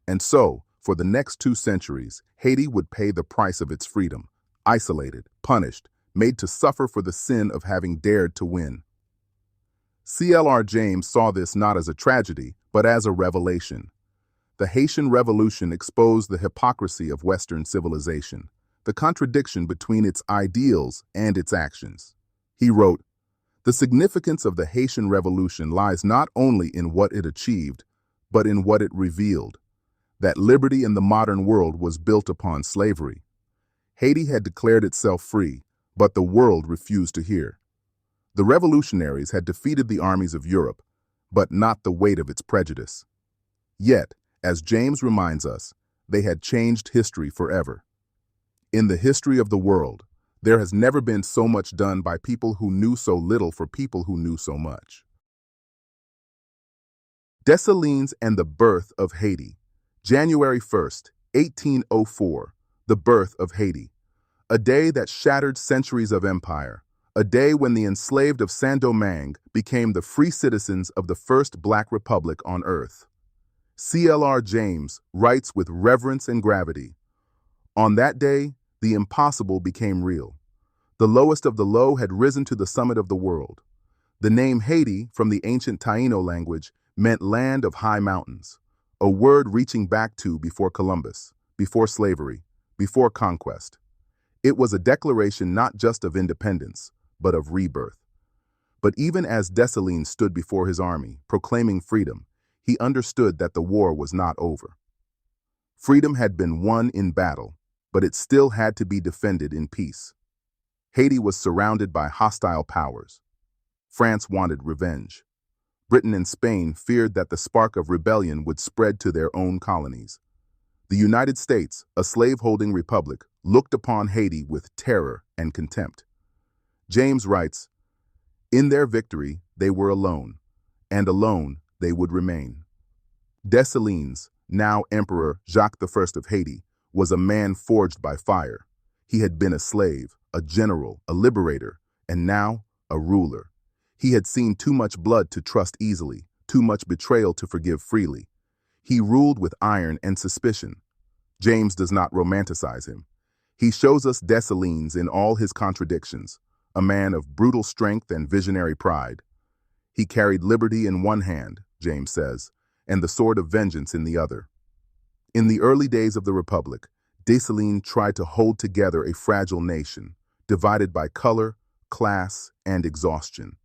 And so, for the next 2 centuries, Haiti would pay the price of its freedom, isolated, punished, made to suffer for the sin of having dared to win. C.L.R. James saw this not as a tragedy, but as a revelation. The Haitian Revolution exposed the hypocrisy of Western civilization, the contradiction between its ideals and its actions. He wrote, "The significance of the Haitian Revolution lies not only in what it achieved, but in what it revealed. That liberty in the modern world was built upon slavery. Haiti had declared itself free, but the world refused to hear. The revolutionaries had defeated the armies of Europe, but not the weight of its prejudice. Yet, as James reminds us, they had changed history forever. In the history of the world, there has never been so much done by people who knew so little for people who knew so much." Dessalines and the birth of Haiti. January 1st, 1804, the birth of Haiti. A day that shattered centuries of empire. A day when the enslaved of Saint-Domingue became the free citizens of the first black republic on earth. C.L.R. James writes with reverence and gravity, "On that day, the impossible became real. The lowest of the low had risen to the summit of the world. The name Haiti, from the ancient Taino language, meant land of high mountains, a word reaching back to before Columbus, before slavery, before conquest. It was a declaration not just of independence, but of rebirth. But even as Dessalines stood before his army, proclaiming freedom, he understood that the war was not over. Freedom had been won in battle, but it still had to be defended in peace. Haiti was surrounded by hostile powers. France wanted revenge. Britain and Spain feared that the spark of rebellion would spread to their own colonies. The United States, a slave-holding republic, looked upon Haiti with terror and contempt. James writes, "In their victory, they were alone, and alone they would remain." Dessalines, now Emperor Jacques I of Haiti, was a man forged by fire. He had been a slave, a general, a liberator, and now a ruler. He had seen too much blood to trust easily, too much betrayal to forgive freely. He ruled with iron and suspicion. James does not romanticize him. He shows us Dessalines in all his contradictions, a man of brutal strength and visionary pride. He carried liberty in one hand, James says, and the sword of vengeance in the other. In the early days of the Republic, Dessalines tried to hold together a fragile nation, divided by color, class, and exhaustion.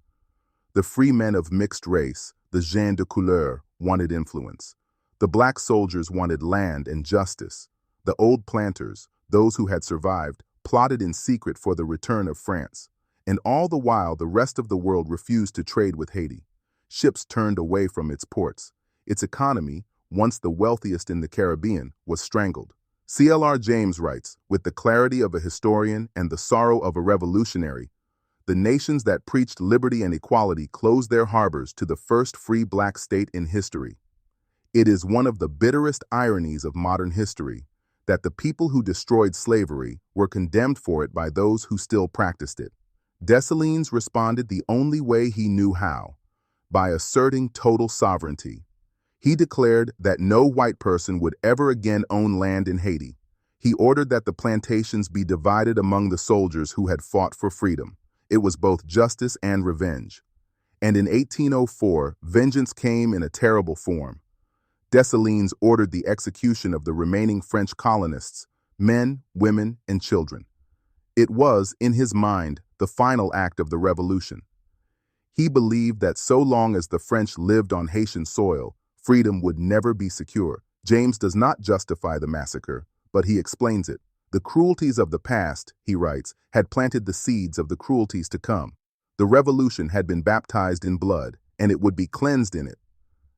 The free men of mixed race, the gens de couleur, wanted influence. The black soldiers wanted land and justice. The old planters, those who had survived, plotted in secret for the return of France. And all the while, the rest of the world refused to trade with Haiti. Ships turned away from its ports. Its economy, once the wealthiest in the Caribbean, was strangled. C.L.R. James writes, with the clarity of a historian and the sorrow of a revolutionary, the nations that preached liberty and equality closed their harbors to the first free black state in history. It is one of the bitterest ironies of modern history that the people who destroyed slavery were condemned for it by those who still practiced it. Dessalines responded the only way he knew how, by asserting total sovereignty. He declared that no white person would ever again own land in Haiti. He ordered that the plantations be divided among the soldiers who had fought for freedom. It was both justice and revenge. And in 1804, vengeance came in a terrible form. Dessalines ordered the execution of the remaining French colonists, men, women, and children. It was, in his mind, the final act of the revolution. He believed that so long as the French lived on Haitian soil, freedom would never be secure. James does not justify the massacre, but he explains it. The cruelties of the past, he writes, had planted the seeds of the cruelties to come. The revolution had been baptized in blood, and it would be cleansed in it.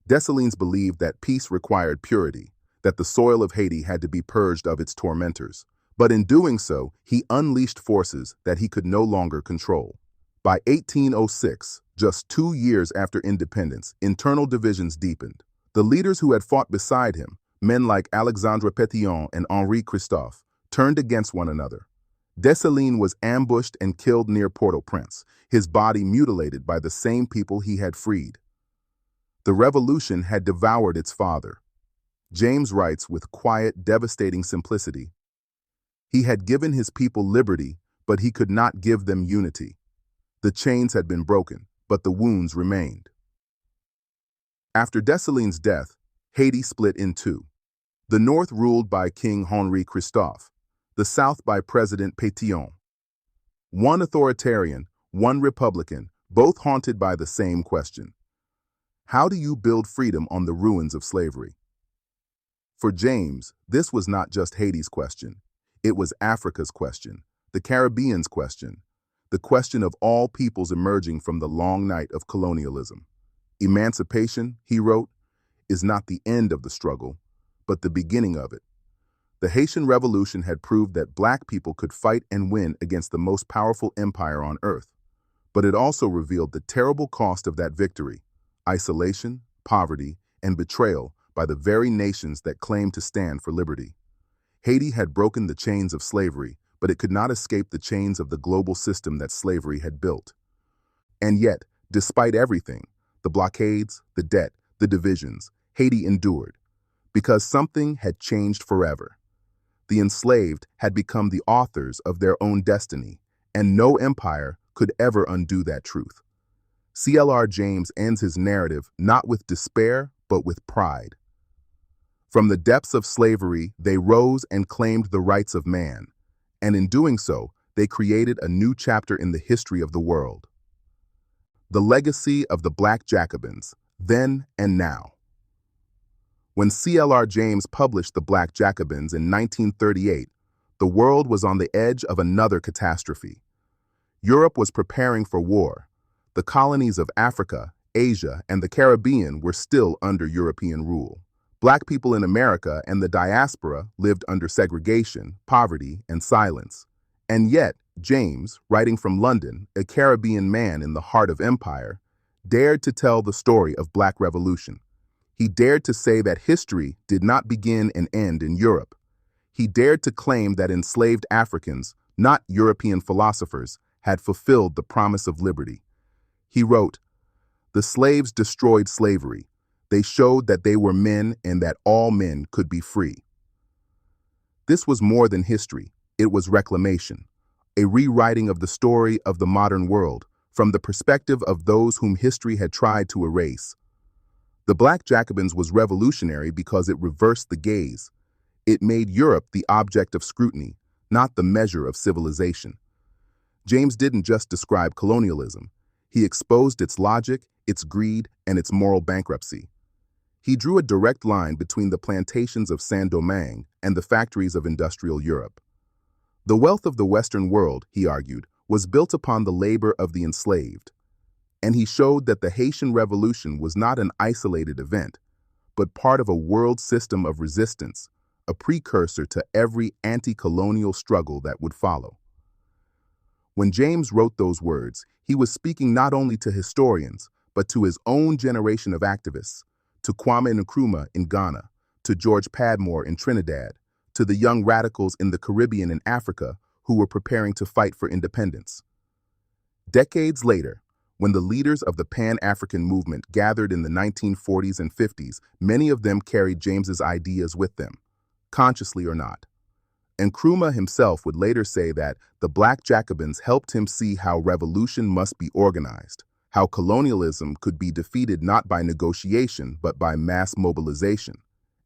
Dessalines believed that peace required purity, that the soil of Haiti had to be purged of its tormentors. But in doing so, he unleashed forces that he could no longer control. By 1806, just 2 years after independence, internal divisions deepened. The leaders who had fought beside him, men like Alexandre Pétion and Henri Christophe, turned against one another. Dessalines was ambushed and killed near Port-au-Prince, his body mutilated by the same people he had freed. The revolution had devoured its father. James writes with quiet, devastating simplicity, "He had given his people liberty, but he could not give them unity. The chains had been broken, but the wounds remained." After Dessalines' death, Haiti split in two. The north ruled by King Henri Christophe, the south by President Pétion. One authoritarian, one republican, both haunted by the same question. How do you build freedom on the ruins of slavery? For James, this was not just Haiti's question. It was Africa's question, the Caribbean's question, the question of all peoples emerging from the long night of colonialism. Emancipation, he wrote, is not the end of the struggle, but the beginning of it. The Haitian Revolution had proved that black people could fight and win against the most powerful empire on earth, but it also revealed the terrible cost of that victory: isolation, poverty, and betrayal by the very nations that claimed to stand for liberty. Haiti had broken the chains of slavery, but it could not escape the chains of the global system that slavery had built. And yet, despite everything, the blockades, the debt, the divisions, Haiti endured, because something had changed forever. The enslaved had become the authors of their own destiny, and no empire could ever undo that truth. C.L.R. James ends his narrative not with despair, but with pride. From the depths of slavery, they rose and claimed the rights of man, and in doing so, they created a new chapter in the history of the world. The legacy of the Black Jacobins, then and now. When C.L.R. James published The Black Jacobins in 1938, the world was on the edge of another catastrophe. Europe was preparing for war. The colonies of Africa, Asia, and the Caribbean were still under European rule. Black people in America and the diaspora lived under segregation, poverty, and silence. And yet, James, writing from London, a Caribbean man in the heart of empire, dared to tell the story of Black Revolution. He dared to say that history did not begin and end in Europe. He dared to claim that enslaved Africans, not European philosophers, had fulfilled the promise of liberty. He wrote, "The slaves destroyed slavery. They showed that they were men and that all men could be free." This was more than history. It was reclamation, a rewriting of the story of the modern world from the perspective of those whom history had tried to erase. The Black Jacobins was revolutionary because it reversed the gaze. It made Europe the object of scrutiny, not the measure of civilization. James didn't just describe colonialism. He exposed its logic, its greed, and its moral bankruptcy. He drew a direct line between the plantations of Saint-Domingue and the factories of industrial Europe. The wealth of the Western world, he argued, was built upon the labor of the enslaved. And he showed that the Haitian Revolution was not an isolated event, but part of a world system of resistance, a precursor to every anti-colonial struggle that would follow. When James wrote those words, he was speaking not only to historians, but to his own generation of activists, to Kwame Nkrumah in Ghana, to George Padmore in Trinidad, to the young radicals in the Caribbean and Africa who were preparing to fight for independence. Decades later, when the leaders of the Pan-African movement gathered in the 1940s and 50s, many of them carried James's ideas with them, consciously or not. Nkrumah himself would later say that the Black Jacobins helped him see how revolution must be organized, how colonialism could be defeated not by negotiation but by mass mobilization.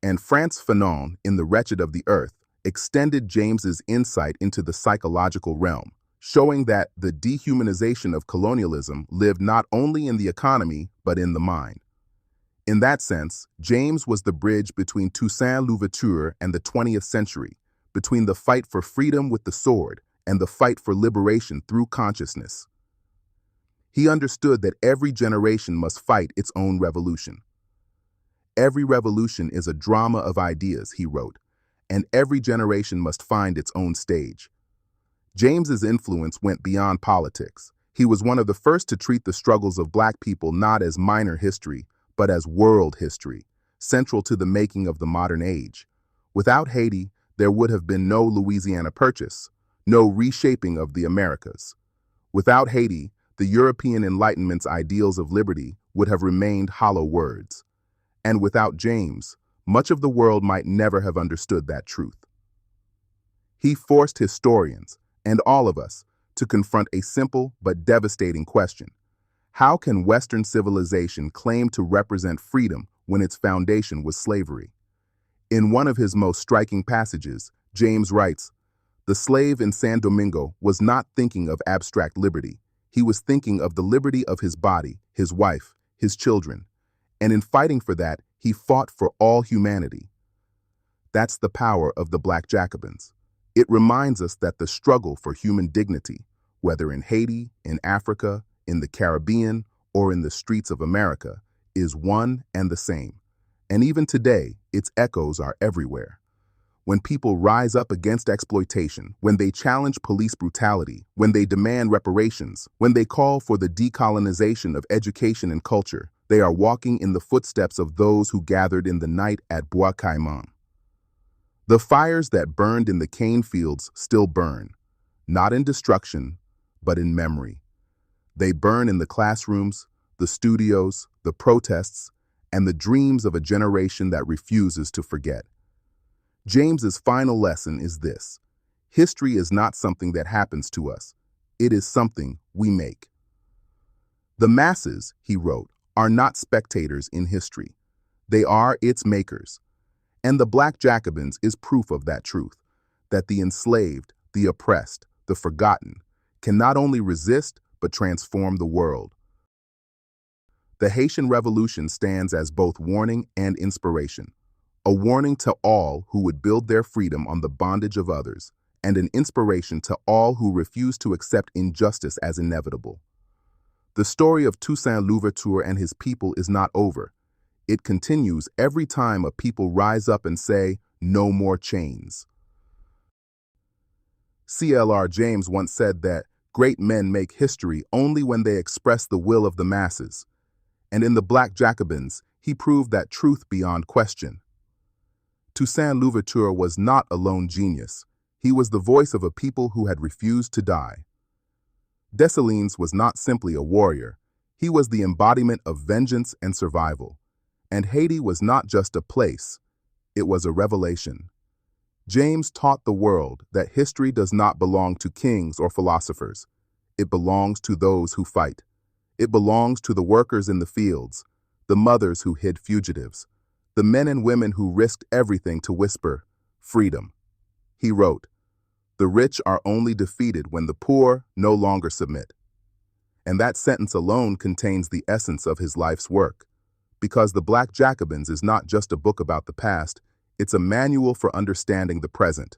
And Frantz Fanon, in The Wretched of the Earth, extended James's insight into the psychological realm, showing that the dehumanization of colonialism lived not only in the economy but in the mind. In that sense, James was the bridge between Toussaint Louverture and the 20th century, between the fight for freedom with the sword and the fight for liberation through consciousness. He understood that every generation must fight its own revolution. Every revolution is a drama of ideas, he wrote, and every generation must find its own stage. James's influence went beyond politics. He was one of the first to treat the struggles of Black people not as minor history, but as world history, central to the making of the modern age. Without Haiti, there would have been no Louisiana Purchase, no reshaping of the Americas. Without Haiti, the European Enlightenment's ideals of liberty would have remained hollow words. And without James, much of the world might never have understood that truth. He forced historians, and all of us, to confront a simple but devastating question. How can Western civilization claim to represent freedom when its foundation was slavery? In one of his most striking passages, James writes, "The slave in San Domingo was not thinking of abstract liberty. He was thinking of the liberty of his body, his wife, his children. And in fighting for that, he fought for all humanity." That's the power of the Black Jacobins. It reminds us that the struggle for human dignity, whether in Haiti, in Africa, in the Caribbean, or in the streets of America, is one and the same. And even today, its echoes are everywhere. When people rise up against exploitation, when they challenge police brutality, when they demand reparations, when they call for the decolonization of education and culture, they are walking in the footsteps of those who gathered in the night at Bois Caiman. The fires that burned in the cane fields still burn, not in destruction, but in memory. They burn in the classrooms, the studios, the protests, and the dreams of a generation that refuses to forget. James's final lesson is this: history is not something that happens to us. It is something we make. The masses, he wrote, are not spectators in history. They are its makers. And the Black Jacobins is proof of that truth, that the enslaved, the oppressed, the forgotten, can not only resist, but transform the world. The Haitian Revolution stands as both warning and inspiration, a warning to all who would build their freedom on the bondage of others, and an inspiration to all who refuse to accept injustice as inevitable. The story of Toussaint Louverture and his people is not over. It continues every time a people rise up and say, "No more chains." C.L.R. James once said that great men make history only when they express the will of the masses, and in the Black Jacobins, he proved that truth beyond question. Toussaint Louverture was not a lone genius. He was the voice of a people who had refused to die. Dessalines was not simply a warrior. He was the embodiment of vengeance and survival. And Haiti was not just a place, it was a revelation. James taught the world that history does not belong to kings or philosophers. It belongs to those who fight. It belongs to the workers in the fields, the mothers who hid fugitives, the men and women who risked everything to whisper, "Freedom." He wrote, "The rich are only defeated when the poor no longer submit." And that sentence alone contains the essence of his life's work. Because The Black Jacobins is not just a book about the past, it's a manual for understanding the present.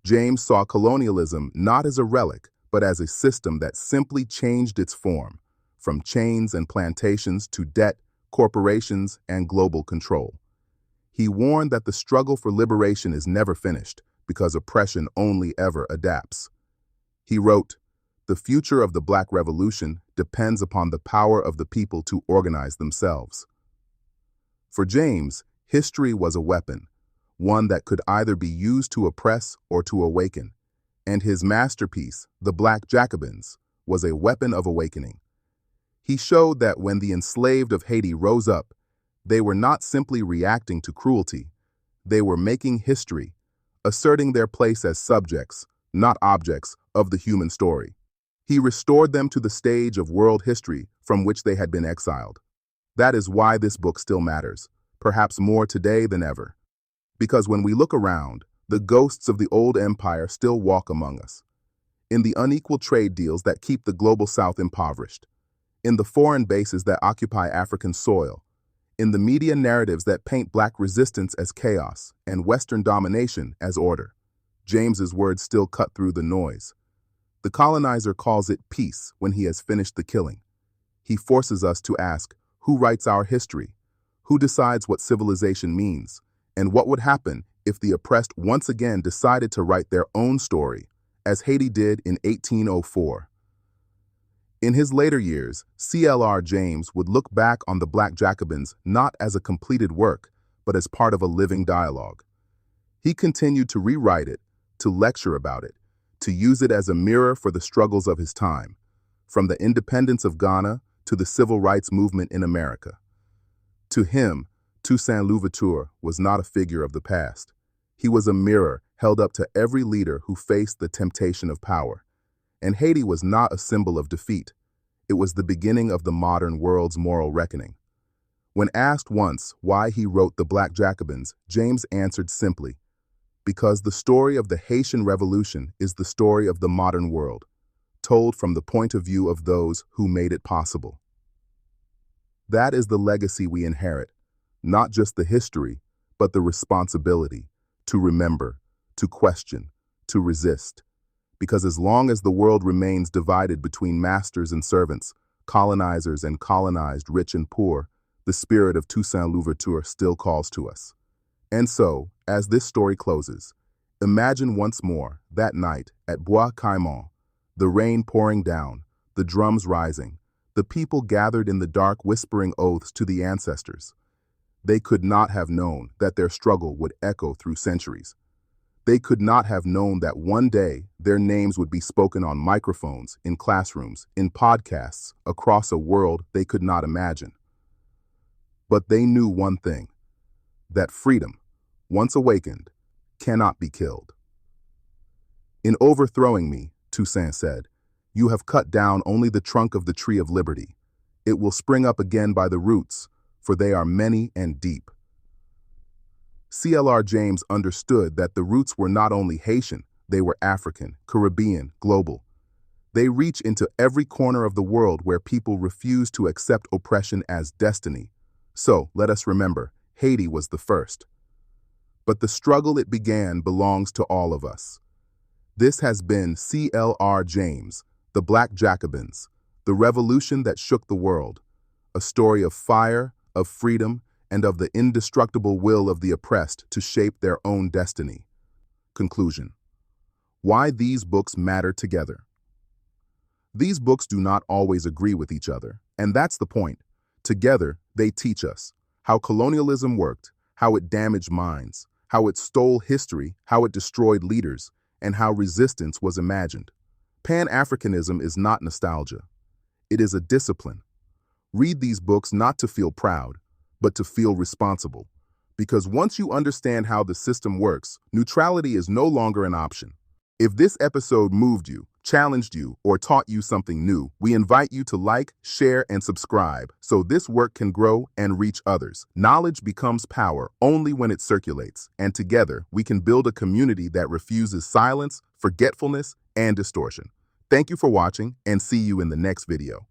James saw colonialism not as a relic, but as a system that simply changed its form, from chains and plantations to debt, corporations, and global control. He warned that the struggle for liberation is never finished, because oppression only ever adapts. He wrote, "The future of the Black Revolution depends upon the power of the people to organize themselves." For James, history was a weapon, one that could either be used to oppress or to awaken, and his masterpiece, The Black Jacobins, was a weapon of awakening. He showed that when the enslaved of Haiti rose up, they were not simply reacting to cruelty, they were making history, asserting their place as subjects, not objects, of the human story. He restored them to the stage of world history from which they had been exiled. That is why this book still matters, perhaps more today than ever. Because when we look around, the ghosts of the old empire still walk among us. In the unequal trade deals that keep the global South impoverished, in the foreign bases that occupy African soil, in the media narratives that paint Black resistance as chaos and Western domination as order, James's words still cut through the noise. The colonizer calls it peace when he has finished the killing. He forces us to ask, who writes our history? Who decides what civilization means? And what would happen if the oppressed once again decided to write their own story, as Haiti did in 1804? In his later years, C.L.R. James would look back on The Black Jacobins not as a completed work, but as part of a living dialogue. He continued to rewrite it, to lecture about it, to use it as a mirror for the struggles of his time, from the independence of Ghana to the civil rights movement in America. To him, Toussaint Louverture was not a figure of the past. He was a mirror held up to every leader who faced the temptation of power. And Haiti was not a symbol of defeat. It was the beginning of the modern world's moral reckoning. When asked once why he wrote The Black Jacobins, James answered simply, "Because the story of the Haitian Revolution is the story of the modern world, told from the point of view of those who made it possible." That is the legacy we inherit, not just the history, but the responsibility to remember, to question, to resist. Because as long as the world remains divided between masters and servants, colonizers and colonized, rich and poor, the spirit of Toussaint Louverture still calls to us. And so, as this story closes, imagine once more that night at Bois Caïman, the rain pouring down, the drums rising, the people gathered in the dark whispering oaths to the ancestors. They could not have known that their struggle would echo through centuries. They could not have known that one day their names would be spoken on microphones, in classrooms, in podcasts, across a world they could not imagine. But they knew one thing, that freedom, once awakened, cannot be killed. "In overthrowing me," Toussaint said, "you have cut down only the trunk of the tree of liberty. It will spring up again by the roots, for they are many and deep." C.L.R. James understood that the roots were not only Haitian, they were African, Caribbean, global. They reach into every corner of the world where people refuse to accept oppression as destiny. So, let us remember, Haiti was the first. But the struggle it began belongs to all of us. This has been C.L.R. James, The Black Jacobins, the revolution that shook the world, a story of fire, of freedom, and of the indestructible will of the oppressed to shape their own destiny. Conclusion. Why these books matter together. These books do not always agree with each other, and that's the point. Together, they teach us how colonialism worked, how it damaged minds, how it stole history, how it destroyed leaders, and how resistance was imagined. Pan-Africanism is not nostalgia. It is a discipline. Read these books not to feel proud, but to feel responsible. Because once you understand how the system works, neutrality is no longer an option. If this episode moved you, challenged you, or taught you something new, we invite you to like, share, and subscribe so this work can grow and reach others. Knowledge becomes power only when it circulates, and together we can build a community that refuses silence, forgetfulness, and distortion. Thank you for watching, and see you in the next video.